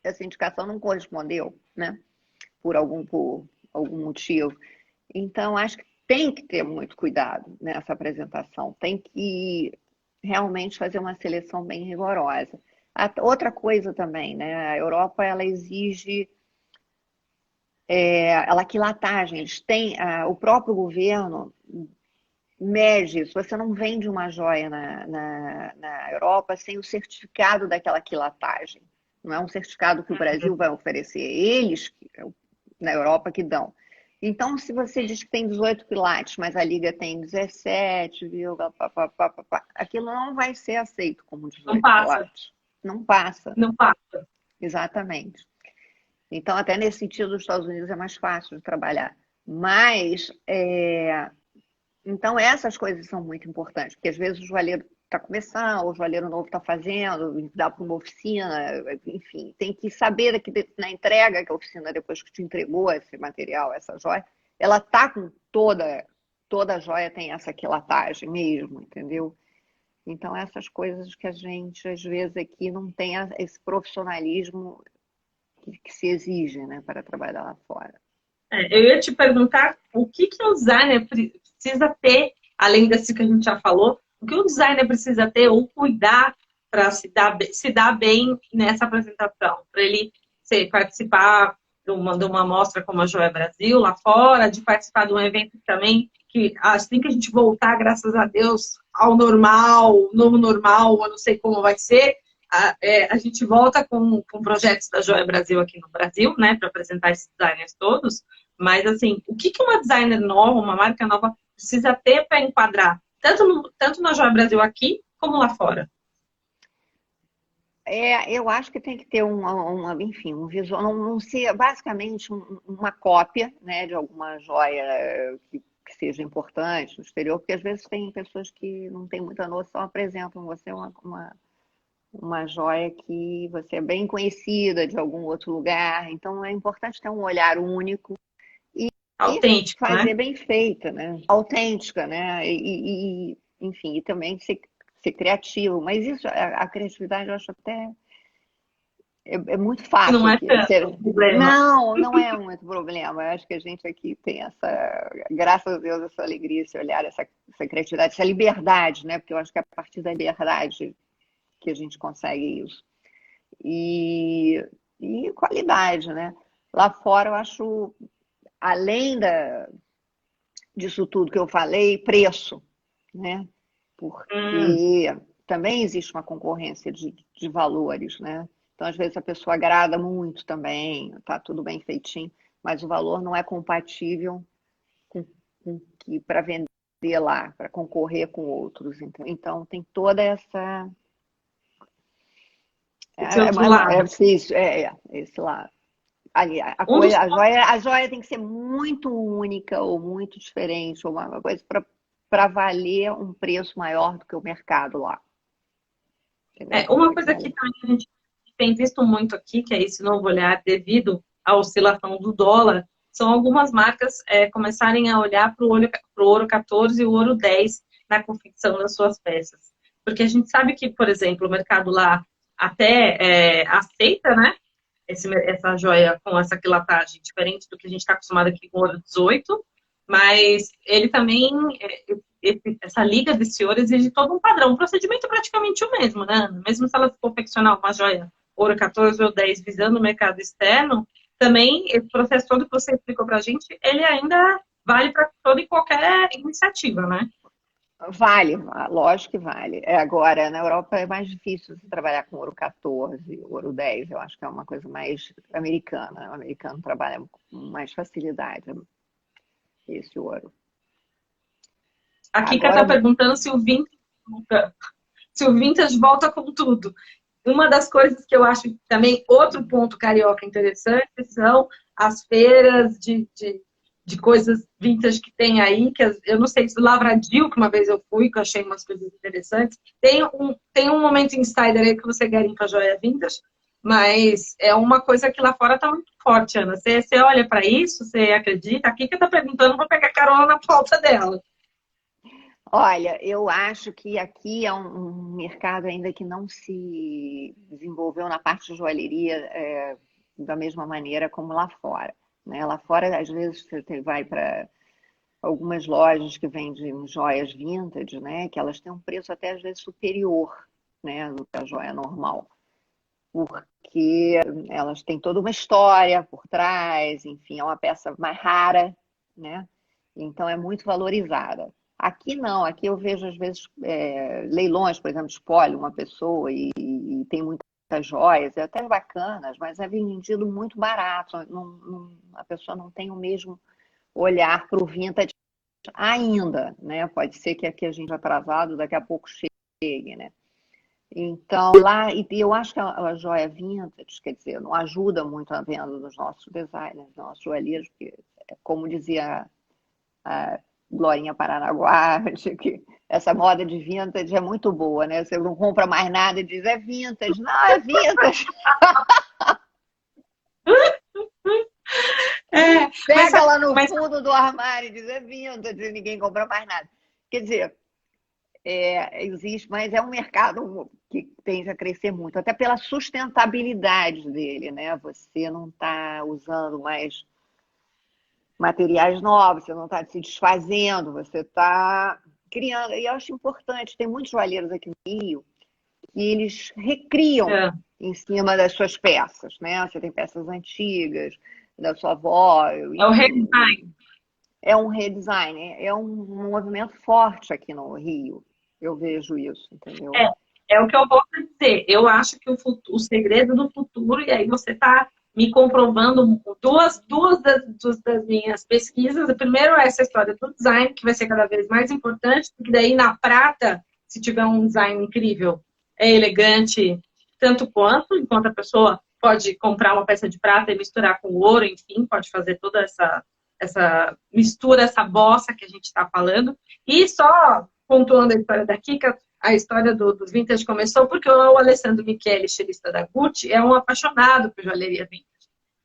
essa indicação não correspondeu, né? Por algum motivo. Então, acho que tem que ter muito cuidado nessa apresentação, tem que realmente fazer uma seleção bem rigorosa. Outra coisa também, né? A Europa, ela exige a quilatagem. Eles têm, o próprio governo mede, se você não vende uma joia na Europa sem o certificado daquela quilatagem. Não é um certificado que o Brasil vai oferecer, eles na Europa que dão. Então, se você diz que tem 18 quilates, mas a liga tem 17, aquilo não vai ser aceito como
Não
18
passa,
quilates. Não passa,
não passa.
exatamente. Então, até nesse sentido, os Estados Unidos é mais fácil de trabalhar. Mas, então, essas coisas são muito importantes, porque às vezes o joalheiro está começando, ou o joalheiro novo está fazendo, dá para uma oficina, enfim, tem que saber que na entrega que a oficina, depois que te entregou esse material, essa joia, ela está com toda joia tem essa quilatagem mesmo, entendeu? Então, essas coisas que a gente, às vezes, aqui não tem esse profissionalismo que se exige, né, para trabalhar lá fora.
Eu ia te perguntar o que o designer precisa ter, além desse que a gente já falou, o que o designer precisa ter ou cuidar para se dar bem nessa apresentação, para ele participar de uma mostra como a Joia Brasil lá fora, de participar de um evento também, que assim que a gente voltar, graças a Deus, ao normal, novo normal, eu não sei como vai ser, a gente volta com projetos da Joia Brasil aqui no Brasil, né, para apresentar esses designers todos, mas assim, o que uma designer nova, uma marca nova precisa ter para enquadrar, tanto na Joia Brasil aqui, como lá fora?
Eu acho que tem que ter enfim, um visual, não ser basicamente uma cópia, né, de alguma joia que seja importante no exterior, porque às vezes tem pessoas que não têm muita noção, apresentam você uma joia que você é bem conhecida de algum outro lugar, então é importante ter um olhar único e
Autêntico, né?
fazer bem feita, né? Autêntica, né? Enfim, e também ser criativo. Mas isso, a criatividade, eu acho até é muito
Que não
fácil
é
aqui.
tanto o problema.
Não é muito problema. Eu acho que a gente aqui tem graças a Deus, essa alegria, esse olhar, essa criatividade, essa liberdade, né? Porque eu acho que é a partir da liberdade que a gente consegue isso. E qualidade, né? Lá fora, eu acho, além disso tudo que eu falei, preço, né? Porque também existe uma concorrência de valores, né? Então, às vezes, a pessoa agrada muito também, tá tudo bem feitinho, mas o valor não é compatível com que para vender lá, para concorrer com outros. Então tem toda essa.
Esse outro lado.
Esse lado. Ali,
Um dos
a joia tem que ser muito única ou muito diferente, ou uma coisa para valer um preço maior do que o mercado lá.
Uma coisa que também a gente tem visto muito aqui, que é esse novo olhar devido à oscilação do dólar, são algumas marcas começarem a olhar para o ouro 14 e o ouro 10 na confecção das suas peças. Porque a gente sabe que, por exemplo, o mercado lá até aceita, né, essa joia com essa quilatagem diferente do que a gente está acostumado aqui com o ouro 18, mas ele também, essa liga desse ouro exige todo um padrão. O procedimento é praticamente o mesmo, né? Mesmo se ela confeccionar uma joia ouro 14 ou 10 visando o mercado externo, também esse processo todo que você explicou pra gente, ele ainda vale para toda e qualquer iniciativa, né?
Vale, lógico que vale. Agora, na Europa é mais difícil você trabalhar com ouro 14, ouro 10. Eu acho que é uma coisa mais americana. O americano trabalha com mais facilidade esse ouro.
A Kika
Agora,
está perguntando se o vintage volta com tudo. Uma das coisas que eu acho também, outro ponto carioca interessante, são as feiras de coisas vintage que tem aí, que eu não sei se Lavradio, que uma vez eu fui, que eu achei umas coisas interessantes. Tem um momento insider aí que você garimpa joia vintage, mas é uma coisa que lá fora está muito forte, Ana. Você olha para isso, você acredita? A Kika está perguntando, vou pegar carona na pauta dela.
Olha, eu acho que aqui é um mercado ainda que não se desenvolveu na parte de joalheria da mesma maneira como lá fora, né? Lá fora, às vezes, vai para algumas lojas que vendem joias vintage, né? Que elas têm um preço até às vezes superior, né? Do que a joia normal, porque elas têm toda uma história por trás, enfim, é uma peça mais rara, né? Então é muito valorizada. Aqui não, aqui eu vejo às vezes leilões, por exemplo, espólio uma pessoa e tem muitas joias, é até bacanas, mas é vendido muito barato. A pessoa não tem o mesmo olhar para o vintage ainda, né? Pode ser que aqui a gente atrasado, daqui a pouco chegue, né? Então, lá, e eu acho que a joia vintage, quer dizer, não ajuda muito a venda dos nossos designers, dos nossos joalheiros, porque, como dizia a Glorinha Paranaguá, que essa moda de vintage é muito boa, né? Você não compra mais nada e diz, é vintage. Não, é vintage. Pega lá no fundo do armário e diz, é vintage, e ninguém compra mais nada. Quer dizer, existe, mas é um mercado que tende a crescer muito, até pela sustentabilidade dele, né? Você não está usando mais materiais novos, você não está se desfazendo, você está criando. E eu acho importante, tem muitos joalheiros aqui no Rio que eles recriam em cima das suas peças, né? Você tem peças antigas, da sua avó.
É o redesign.
É um redesign, é um movimento forte aqui no Rio. Eu vejo isso, entendeu?
É o que eu vou dizer. Eu acho que o segredo do futuro, e aí você está me comprovando duas das minhas pesquisas. O primeiro é essa história do design, que vai ser cada vez mais importante, porque daí na prata, se tiver um design incrível, é elegante tanto quanto, enquanto a pessoa pode comprar uma peça de prata e misturar com ouro, enfim, pode fazer toda essa mistura, essa bossa que a gente está falando. E só pontuando a história da Kika, a história do vintage começou porque o Alessandro Michele, estilista da Gucci, é um apaixonado por joalheria vintage.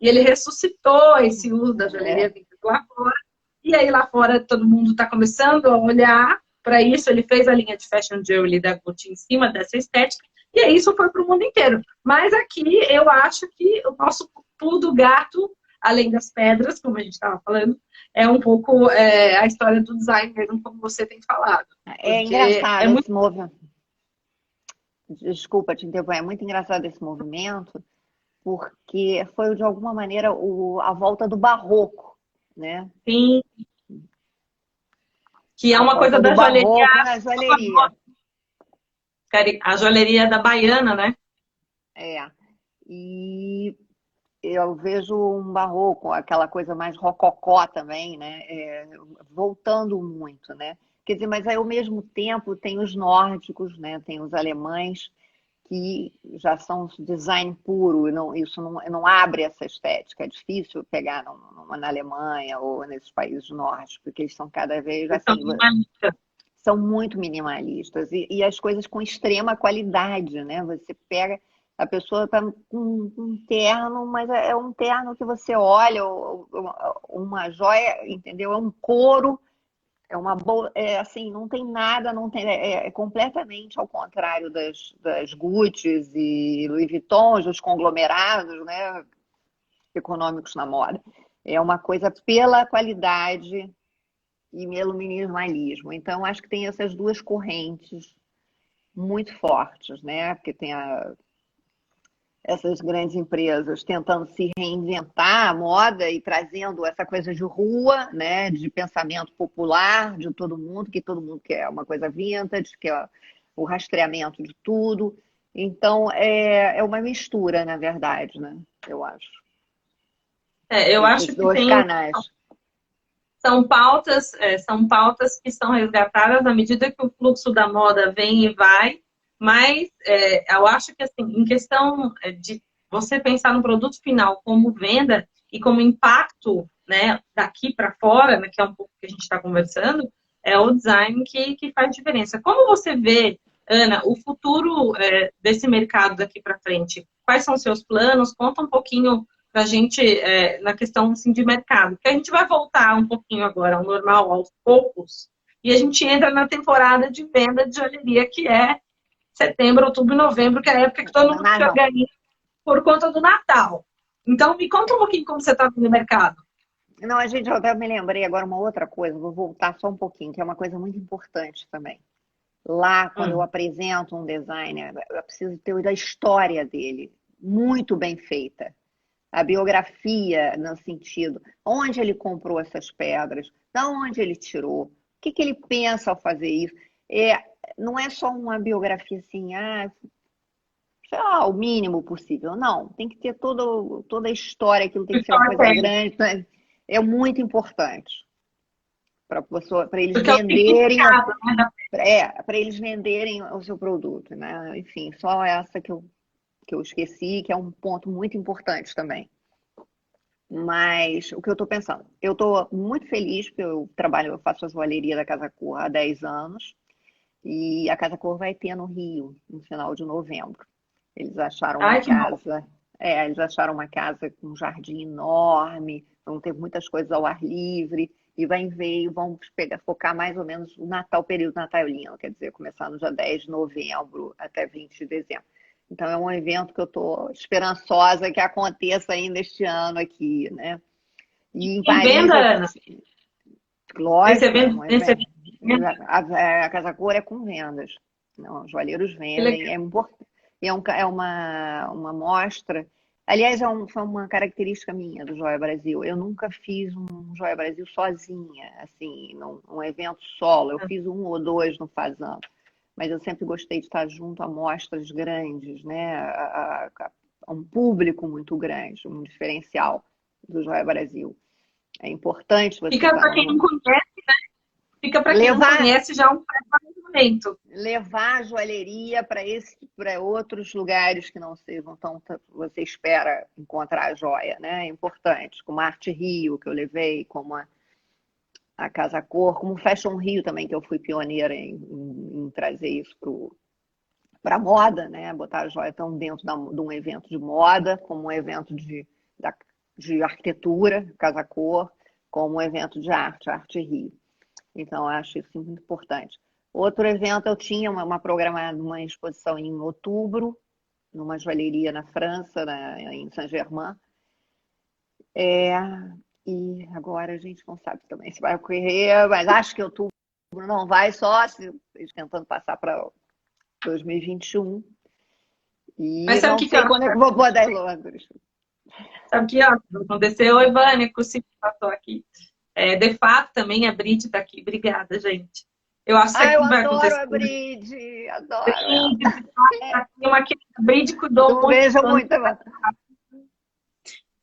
E ele ressuscitou esse uso da joalheria vintage lá fora. E aí lá fora todo mundo está começando a olhar para isso. Ele fez a linha de fashion jewelry da Gucci em cima dessa estética. E aí isso foi para o mundo inteiro. Mas aqui eu acho que o nosso pulo do gato, além das pedras, como a gente estava falando, é um pouco a história do design mesmo, como você tem falado.
É engraçado esse movimento. Desculpa te interromper, é muito engraçado esse movimento, porque foi, de alguma maneira, a volta do barroco, né?
Sim. Que é uma coisa da joalheria.
Na joalheria.
A joalheria da baiana, né?
E eu vejo um barroco, aquela coisa mais rococó também, né? Voltando muito, né? Quer dizer, mas aí ao mesmo tempo tem os nórdicos, né? Tem os alemães que já são design puro, isso não abre essa estética. É difícil pegar na Alemanha ou nesses países nórdicos, porque eles são cada vez assim, são muito minimalistas e as coisas com extrema qualidade, né? Você pega, a pessoa está com um terno, mas é um terno que você olha, uma joia, entendeu? É um couro. É uma boa, assim, não tem nada, não tem, é completamente ao contrário das Gucci's e Louis Vuittons, dos conglomerados, né, econômicos na moda. É uma coisa pela qualidade e pelo minimalismo. Então, acho que tem essas duas correntes muito fortes, né? Porque tem essas grandes empresas tentando se reinventar a moda e trazendo essa coisa de rua, né, de pensamento popular de todo mundo, que todo mundo quer uma coisa vintage, que é o rastreamento de tudo. Então, é uma mistura, na verdade, né, eu acho.
Eu acho que
dois canais.
São pautas que são resgatadas à medida que o fluxo da moda vem e vai. Mas eu acho que, assim, em questão de você pensar no produto final como venda e como impacto, né, daqui para fora, né, que é um pouco que a gente está conversando, é o design que faz diferença. Como você vê, Ana, o futuro desse mercado daqui para frente? Quais são os seus planos? Conta um pouquinho para a gente na questão assim, de mercado. Porque a gente vai voltar um pouquinho agora ao normal, aos poucos, E a gente entra na temporada de venda de joalheria, que é setembro, outubro e novembro, que é a época que todo mundo se organiza por conta do Natal. Então, me conta um pouquinho como você está no mercado.
Não, a gente, eu até me lembrei agora uma outra coisa, vou voltar só um pouquinho, que é uma coisa muito importante também. Lá, quando eu apresento um designer, eu preciso ter a história dele muito bem feita. A biografia, no sentido, onde ele comprou essas pedras, de onde ele tirou, o que que ele pensa ao fazer isso. Não é só uma biografia assim, sei lá, o mínimo possível. Não, tem que ter toda a história, aquilo tem que ser uma coisa grande. Né? É muito importante para eles venderem, para eles venderem o seu produto, né? Enfim, só essa que eu esqueci, que é um ponto muito importante também. Mas o que eu estou pensando? Eu estou muito feliz porque eu faço a joalheria da Casa Cor há 10 anos e a Casa Cor vai ter no Rio, no final de novembro. Eles acharam uma casa, eles acharam uma casa com um jardim enorme, vão ter muitas coisas ao ar livre e vão focar mais ou menos o Natal, período natalino, quer dizer, começar no dia 10 de novembro até 20 de dezembro. Então é um evento que eu estou esperançosa que aconteça ainda este ano aqui, né? E em Paris,
venda,
lógico, a Casa Cor é com vendas. Não, os joalheiros vendem, é importante. É uma mostra. Aliás, foi uma característica minha do Joia Brasil. Eu nunca fiz um Joia Brasil sozinha, assim, num evento solo. Eu fiz um ou dois no Fazano. Mas eu sempre gostei de estar junto a mostras grandes, né? A um público muito grande, um diferencial do Joia Brasil. É importante você
Fica para quem não conhece, né? Fica para quem não conhece já um momento.
Levar a joalheria para outros lugares que não sejam tão você espera encontrar a joia, né? É importante, como a Arte Rio, que eu levei, como a Casa Cor, como o Fashion Rio também, que eu fui pioneira em trazer isso para a moda, né? Botar a joia tão dentro de um evento de moda, como um evento de arquitetura, Casa Cor, como um evento de Arte Rio. Então, eu acho isso muito importante. Outro evento, eu tinha programada uma exposição em outubro, numa joalheria na França, em Saint-Germain. E agora a gente não sabe também se vai ocorrer, mas acho que outubro não vai, só tentando passar para 2021.
Mas sabe
não sei quando é que vou botar em Londres.
Sabe o que aconteceu? Oi, Vânia, que o Cid passou aqui. De fato, também a Brid está aqui. Obrigada, gente. Eu acho que vai acontecer.
Eu adoro a Brid, adoro.
A Brid cuidou muito.
Beijo muito.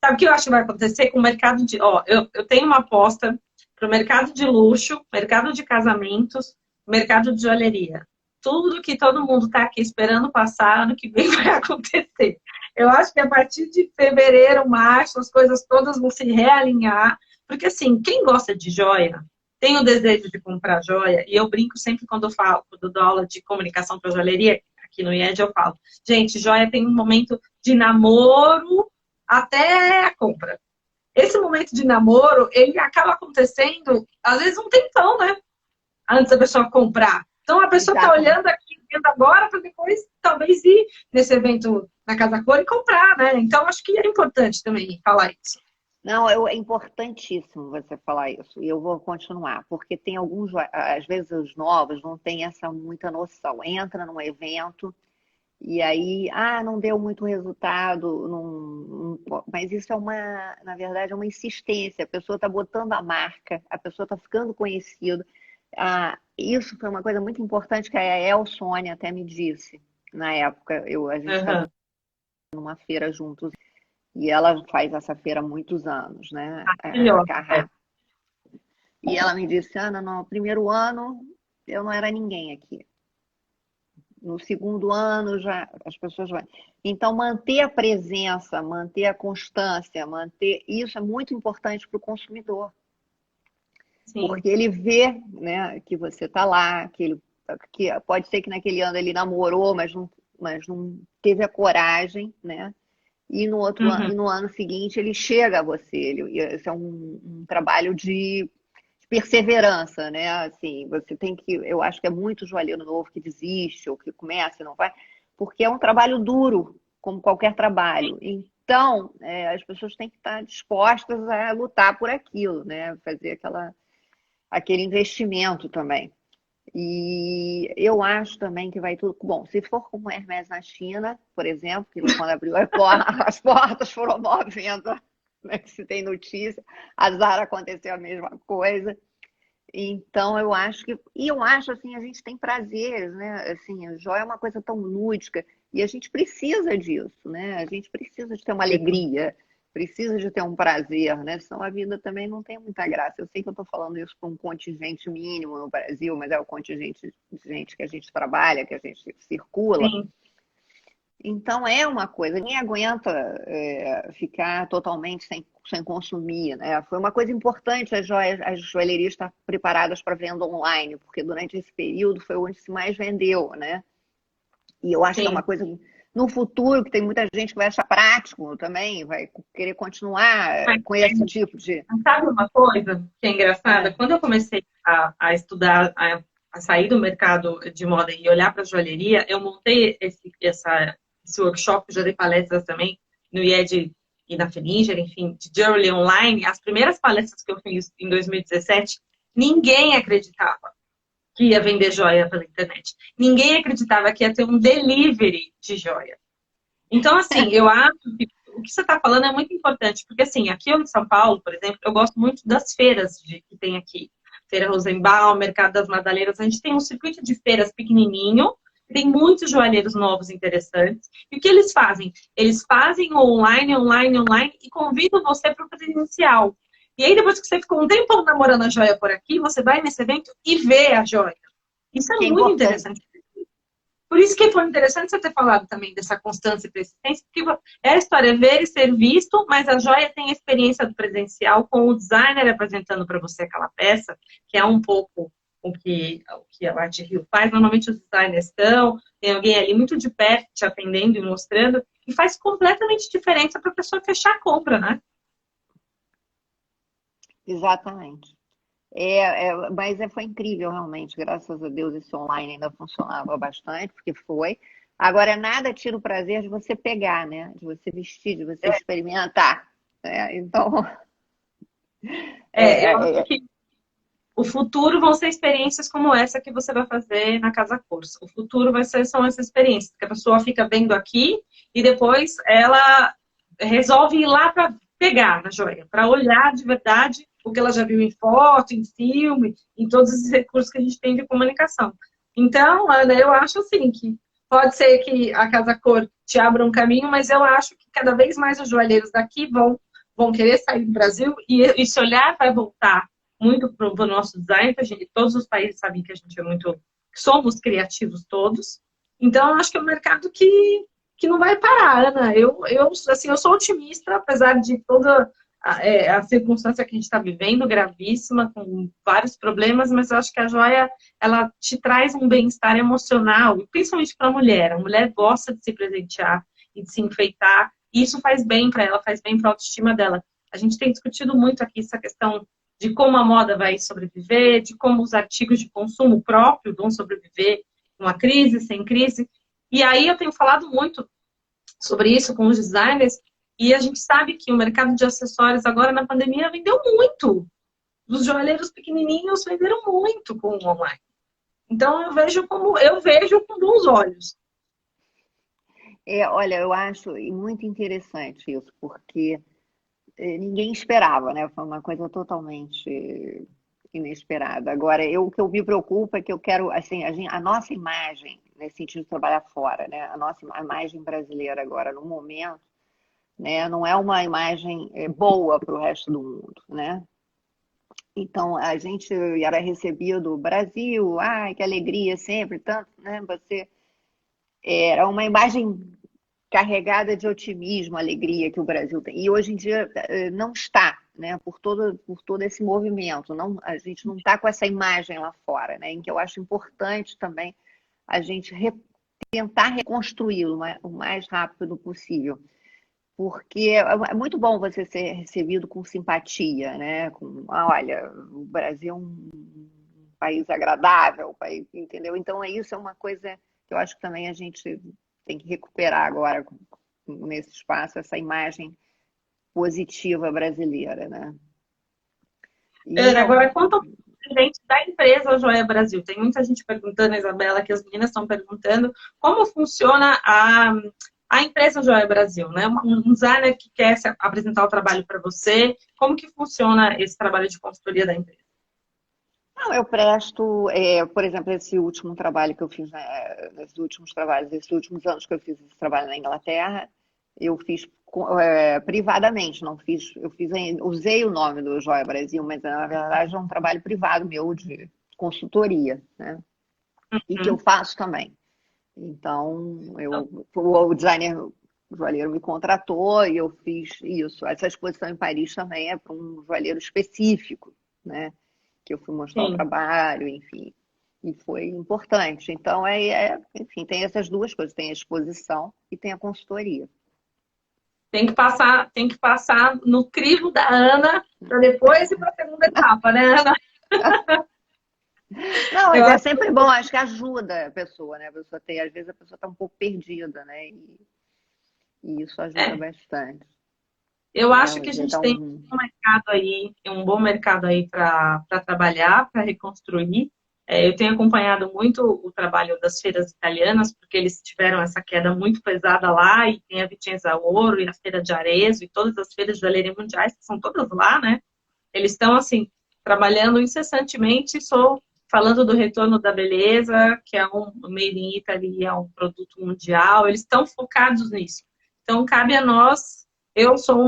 Sabe o que eu acho que vai acontecer com o mercado de... eu tenho uma aposta para o mercado de luxo, mercado de casamentos, mercado de joalheria. Tudo que todo mundo está aqui esperando passar, ano que vem vai acontecer. Eu acho que a partir de fevereiro, março, as coisas todas vão se realinhar. Porque, assim, quem gosta de joia, tem o desejo de comprar joia, e eu brinco sempre quando eu dou aula de comunicação para joalheria, aqui no IED eu falo, gente, joia tem um momento de namoro até a compra. Esse momento de namoro, ele acaba acontecendo, às vezes, um tempão, né? Antes da pessoa comprar. Então, a pessoa está olhando aqui, vendo agora, para depois, talvez, ir nesse evento na Casa Cor e comprar, né? Então, acho que é importante também falar isso.
Não, é importantíssimo você falar isso. E eu vou continuar, porque tem alguns, às vezes, os novos não têm essa muita noção. Entra num evento... E aí, não deu muito resultado, mas isso na verdade, é uma insistência. A pessoa está botando a marca, a pessoa está ficando conhecida. Isso foi uma coisa muito importante que a El Sônia até me disse na época. A gente estava numa feira juntos e ela faz essa feira há muitos anos, né? E ela me disse, Ana, no primeiro ano eu não era ninguém aqui. No segundo ano, já as pessoas vão. Então, manter a presença, manter a constância, isso é muito importante para o consumidor. Sim. Porque ele vê, né, que você está lá, que pode ser que naquele ano ele namorou, mas não teve a coragem, né? E no outro ano, no ano seguinte ele chega a você. Isso é um trabalho de perseverança, né? Assim, você tem que, eu acho que é muito joalheiro novo que desiste ou que começa e não vai, porque é um trabalho duro, como qualquer trabalho. Então, as pessoas têm que estar dispostas a lutar por aquilo, né? Fazer aquele investimento também. E eu acho também que vai tudo. Bom, se for como o Hermès na China, por exemplo, que quando abriu as portas foram 90, né, que se tem notícia, a Zara aconteceu a mesma coisa. Então eu acho que. E eu acho assim, a gente tem prazeres, né? Assim, a joia é uma coisa tão lúdica e a gente precisa disso, né? A gente precisa de ter uma alegria, precisa de ter um prazer, né? Senão a vida também não tem muita graça. Eu sei que eu estou falando isso para um contingente mínimo no Brasil, mas é o contingente de gente que a gente trabalha, que a gente circula.
Sim.
Então é uma coisa, ninguém aguenta ficar totalmente sem consumir, né? Foi uma coisa importante as joalherias estar preparadas para venda online, porque durante esse período foi onde se mais vendeu, né? E eu acho que é uma
Sim.
coisa no futuro que tem muita gente que vai achar prático também, vai querer continuar
Mas,
com esse tipo de.
sabe uma coisa que é engraçada?
É,
Quando eu comecei a estudar, a sair do mercado de moda e olhar para a joalheria, eu montei esse workshop, eu já dei palestras também no IED e na Fininger, enfim, de Jewelry Online. As primeiras palestras que eu fiz em 2017, ninguém acreditava que ia vender joia pela internet. Ninguém acreditava que ia ter um delivery de joia. Então, assim, eu acho que o que você está falando é muito importante, porque, assim, aqui em São Paulo, por exemplo, eu gosto muito das feiras que tem aqui. Feira Rosenbaum, Mercado das Madaleiras, a gente tem um circuito de feiras pequenininho, tem muitos joalheiros novos interessantes. E o que eles fazem? Eles fazem online, online, online e convidam você para o presencial. E aí, depois que você ficou um tempo namorando a joia por aqui, você vai nesse evento e vê a joia. Isso é
que é
muito
importante.
interessante. Por isso que foi interessante você ter falado também dessa constância e persistência, porque é a história ver e ser visto, mas a joia tem a experiência do presencial com o designer apresentando para você aquela peça, que é um pouco o que a Art Rio faz. Normalmente os designers estão, tem alguém ali muito de perto te atendendo e mostrando, e faz completamente diferença para a pessoa fechar a compra, né?
Exatamente. Mas foi incrível, realmente. Graças a Deus, esse online ainda funcionava bastante, porque foi. Agora, nada tira o prazer de você pegar, né? De você vestir, de você experimentar. Né? Então,
Eu acho que o futuro vão ser experiências como essa que você vai fazer na Casa Curso. O futuro são essas experiências, que a pessoa fica vendo aqui e depois ela resolve ir lá para pegar na joia, para olhar de verdade o que ela já viu em foto, em filme, em todos esses recursos que a gente tem de comunicação. Então, Ana, eu acho assim que pode ser que a Casa Cor te abra um caminho, mas eu acho que cada vez mais os joalheiros daqui vão querer sair do Brasil e esse olhar vai voltar muito para o nosso design, que todos os países sabem que a gente é muito, somos criativos todos. Então, eu acho que é um mercado que não vai parar, Ana. Assim, eu sou otimista, apesar de toda a circunstância que a gente está vivendo, gravíssima, com vários problemas, mas eu acho que a joia, ela te traz um bem-estar emocional, principalmente para a mulher. A mulher gosta de se presentear e de se enfeitar, e isso faz bem para ela, faz bem para a autoestima dela. A gente tem discutido muito aqui essa questão de como a moda vai sobreviver, de como os artigos de consumo próprio vão sobreviver numa crise, sem crise. E aí eu tenho falado muito sobre isso com os designers, e a gente sabe que o mercado de acessórios agora na pandemia vendeu muito. Os joalheiros pequenininhos venderam muito com o online. Então eu vejo com bons olhos.
olha, eu acho muito interessante isso, porque ninguém esperava, né? Foi uma coisa totalmente inesperada. Agora, o que eu me preocupa é que eu quero, assim, a nossa imagem, nesse sentido de trabalhar fora, né? A imagem brasileira agora, no momento, né? Não é uma imagem boa para o resto do mundo, né? Então, a gente era recebido Brasil, ai, que alegria sempre, tanto, né? Você era uma imagem carregada de otimismo, alegria que o Brasil tem. E hoje em dia não está, né? Por todo esse movimento. Não, a gente não está com essa imagem lá fora, né? Em que eu acho importante também a gente tentar reconstruí-lo o mais rápido possível. porque é muito bom você ser recebido com simpatia, né? Olha, o Brasil é um país agradável, um país, entendeu? Então, isso é uma coisa que eu acho que também a gente tem que recuperar agora nesse espaço, essa imagem positiva brasileira, né? E
Ana, agora conta um pouco pra gente da empresa Joia Brasil. Tem muita gente perguntando, Isabela, que as meninas estão perguntando como funciona a empresa Joia Brasil, né? Um designer que quer apresentar o trabalho para você, como que funciona esse trabalho de consultoria da empresa?
não, eu presto, por exemplo, esse último trabalho que eu fiz, nesses últimos trabalhos, esses últimos anos que eu fiz esse trabalho na Inglaterra, eu fiz privadamente, não fiz, usei o nome do Joia Brasil, mas na verdade é um trabalho privado meu de consultoria, né? E que eu faço também. Então, o designer joalheiro me contratou e eu fiz isso. Essa exposição em Paris também é para um joalheiro específico, né? Que eu fui mostrar o
Sim.
trabalho, enfim, e foi importante. Então, enfim, tem essas duas coisas, tem a exposição e tem a consultoria.
Tem que passar no crivo da Ana para depois ir para a segunda etapa, né, Ana?
Não,
Eu
mas é
acho,
sempre bom, acho que ajuda a pessoa, né? Às vezes a pessoa está um pouco perdida, né? E isso ajuda bastante,
eu
né?
acho que a
Você
gente
dá
tem um bom mercado aí para trabalhar, para reconstruir. Eu tenho acompanhado muito o trabalho das feiras italianas, porque eles tiveram essa queda muito pesada lá, e tem a Vicenza Ouro e a Feira de Arezzo, e todas as feiras de joalheria mundiais, que são todas lá, né? Eles estão, assim, trabalhando incessantemente, só falando do retorno da beleza, que é um made in Italy, é um produto mundial, eles estão focados nisso. Então, cabe a nós, eu sou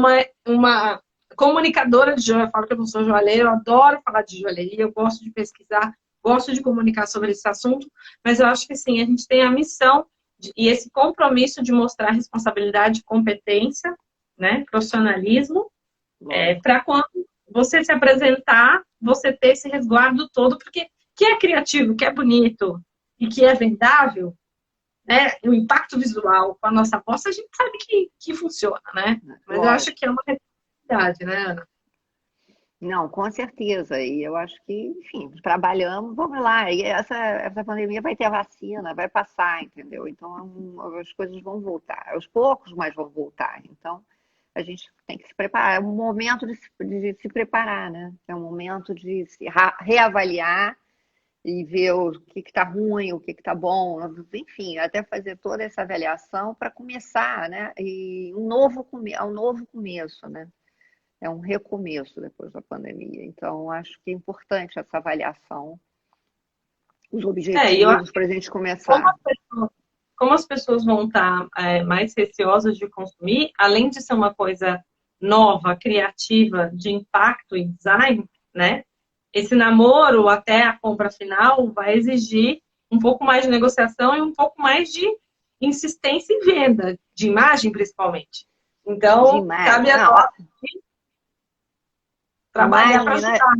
uma comunicadora de joia, eu falo que eu não sou joalheira, eu adoro falar de joalheria, eu gosto de pesquisar, gosto de comunicar sobre esse assunto, mas eu acho que, sim, a gente tem a missão e esse compromisso de mostrar responsabilidade, competência, né, profissionalismo,
lógico.
para quando você se apresentar, você ter esse resguardo todo, porque que é criativo, que é bonito e que é vendável, né? O impacto visual com a nossa voz, a gente sabe que funciona, né? Mas eu acho
Lógico.
que é uma responsabilidade, né, Ana?
Não, com certeza. E eu acho que, enfim, trabalhamos, vamos lá. E essa pandemia vai ter a vacina, vai passar, entendeu? Então as coisas vão voltar. Aos poucos, mas vão voltar. Então a gente tem que se preparar. É um momento de se preparar, né? É um momento de se reavaliar e ver o que está ruim, o que está bom, enfim, até fazer toda essa avaliação para começar, né? E um novo começo, né? É um recomeço depois da pandemia. Então, acho que é importante essa avaliação, os
E eu acho
objetivos para a gente
que como
começar.
as pessoas vão estar mais receosas de consumir, além de ser uma coisa nova, criativa, de impacto e design, né? Esse namoro até a compra final vai exigir um pouco mais de negociação e um pouco mais de insistência em venda, de imagem principalmente. Então,
Demais.
cabe a
Não,
nós trabalhar para
imagem na,
ajudar.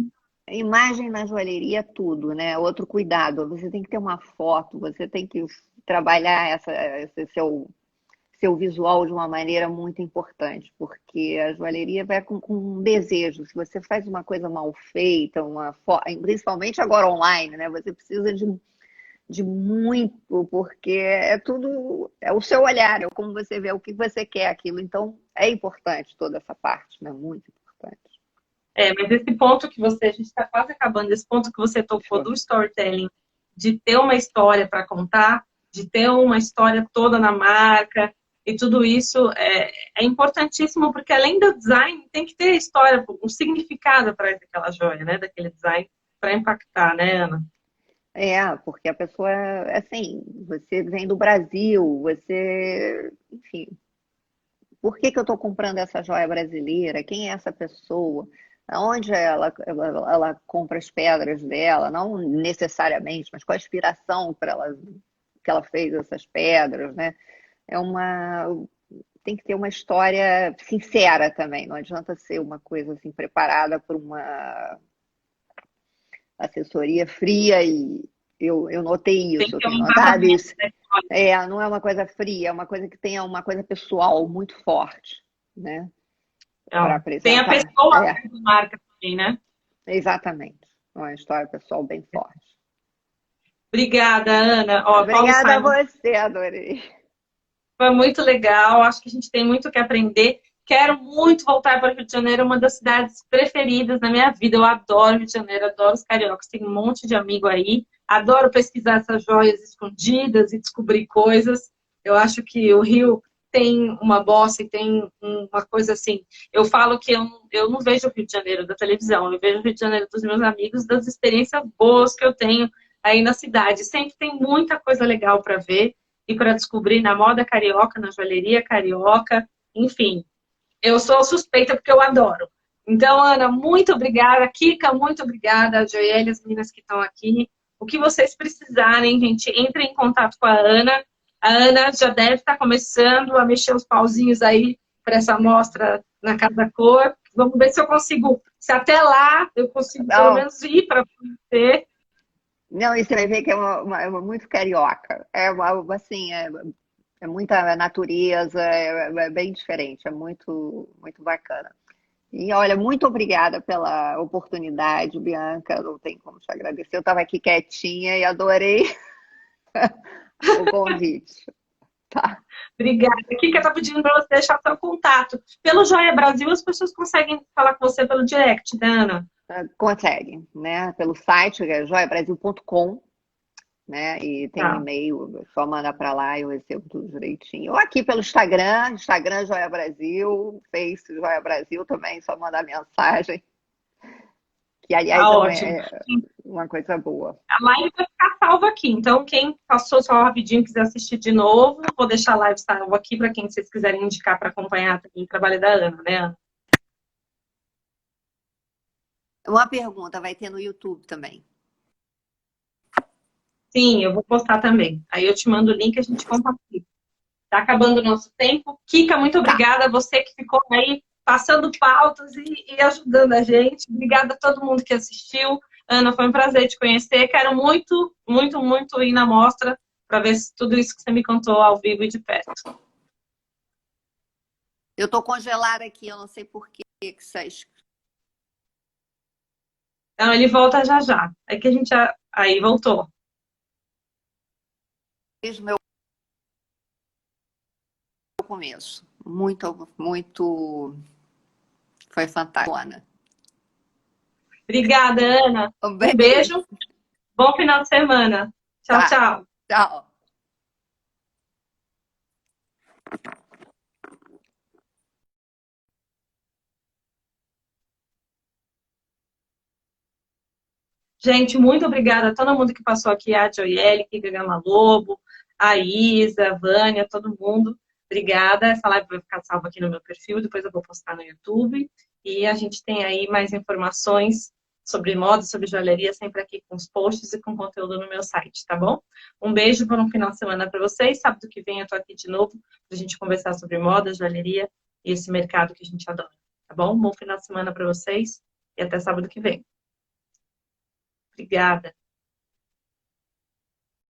imagem na joalheria é tudo, né? Outro cuidado, você tem que ter uma foto, você tem que trabalhar esse seu visual de uma maneira muito importante, porque a joalheria vai com um desejo. Se você faz uma coisa mal feita, principalmente agora online, né? Você precisa de muito, porque é tudo, é o seu olhar, é como você vê, o que você quer aquilo. Então, é importante toda essa parte, né? Muito importante.
Mas esse ponto que a gente está quase acabando, esse ponto que você tocou
Show.
do storytelling, de ter uma história para contar, de ter uma história toda na marca, e tudo isso é importantíssimo, porque além do design, tem que ter a história, um significado atrás daquela joia, né? Daquele design, para impactar, né, Ana?
Porque a pessoa, assim, você vem do Brasil, enfim, por que que eu estou comprando essa joia brasileira? Quem é essa pessoa? Onde ela compra as pedras dela? Não necessariamente, mas qual a inspiração para ela que ela fez essas pedras, né? É uma Tem que ter uma história sincera também. Não adianta ser uma coisa assim preparada por uma assessoria fria e eu notei
Tem
isso,
que
eu
ter um
tenho notado
embasamento,
isso.
né?
Não é uma coisa fria, é uma coisa que tenha uma coisa pessoal muito forte. né?
Então,
Para
tem a
apresentar.
pessoa da marca também, né?
Exatamente. Uma história pessoal bem forte.
Obrigada, Ana. Ó, Paulo
Obrigada a
Simon,
você, adorei.
foi muito legal. Acho que a gente tem muito o que aprender. Quero muito voltar para o Rio de Janeiro, uma das cidades preferidas na minha vida. Eu adoro o Rio de Janeiro, adoro os cariocas. Tenho um monte de amigo aí. Adoro pesquisar essas joias escondidas e descobrir coisas. Eu acho que o Rio tem uma bossa e tem uma coisa assim. Eu falo que eu não vejo o Rio de Janeiro da televisão, eu vejo o Rio de Janeiro dos meus amigos, das experiências boas que eu tenho aí na cidade. Sempre tem muita coisa legal para ver e para descobrir na moda carioca, na joalheria carioca, enfim. Eu sou suspeita porque eu adoro. Então, Ana, muito obrigada. Kika, muito obrigada. A Joelle, as meninas que estão aqui. O que vocês precisarem, gente, entrem em contato com a Ana. A Ana já deve estar começando a mexer os pauzinhos aí para essa mostra na Casa Cor. Vamos ver se eu consigo, se até lá eu consigo pelo
Não,
menos ir para conhecer.
não, e você vai ver que é muito carioca. Assim, é muita natureza, é bem diferente, é muito, muito bacana. E olha, muito obrigada pela oportunidade, Bianca. Não tem como te agradecer. Eu estava aqui quietinha e adorei o convite. Tá,
Obrigada. Kika está pedindo para você deixar seu contato. Pelo Joia Brasil, as pessoas conseguem falar com você pelo direct, né, Ana?
consegue, né? Pelo site, que é joiabrasil.com, né? E tem um
Tá.
e-mail, é só mandar para lá e eu recebo tudo direitinho. Ou aqui pelo Instagram Joia Brasil, Face Joia Brasil também, só mandar mensagem. Que, aliás,
Tá ótimo.
é uma coisa boa.
A live vai ficar salva aqui. Então, quem passou só rapidinho e quiser assistir de novo, vou deixar a live salva aqui para quem vocês quiserem indicar para acompanhar também o trabalho da Ana, né, Ana?
Uma pergunta, vai ter no YouTube também.
Sim, eu vou postar também. Aí eu te mando o link e a gente compartilha. Tá acabando o nosso tempo. Kika, muito
Tá.
obrigada a você que ficou aí passando pautas e ajudando a gente. Obrigada a todo mundo que assistiu. Ana, foi um prazer te conhecer. Quero muito, muito, muito ir na mostra para ver se tudo isso que você me contou ao vivo e de perto.
Eu tô congelada aqui, eu não sei por que vocês.
Então, ele volta já já. É que a gente já... Aí, voltou.
Desde o meu começo. Muito, muito. Foi fantástico, Ana.
Obrigada, Ana.
Um
Um
beijo.
beijo. Bom final de semana. Tchau,
Tá.
tchau.
Tchau.
Gente, muito obrigada a todo mundo que passou aqui, a Joelle, Kika Gama Lobo, a Isa, a Vânia, todo mundo. Obrigada. Essa live vai ficar salva aqui no meu perfil, depois eu vou postar no YouTube. E a gente tem aí mais informações sobre moda, sobre joalheria, sempre aqui com os posts e com conteúdo no meu site, tá bom? Um beijo, por um final de semana para vocês. Sábado que vem eu tô aqui de novo pra gente conversar sobre moda, joalheria e esse mercado que a gente adora, tá bom? Bom final de semana para vocês e até sábado que vem. Obrigada.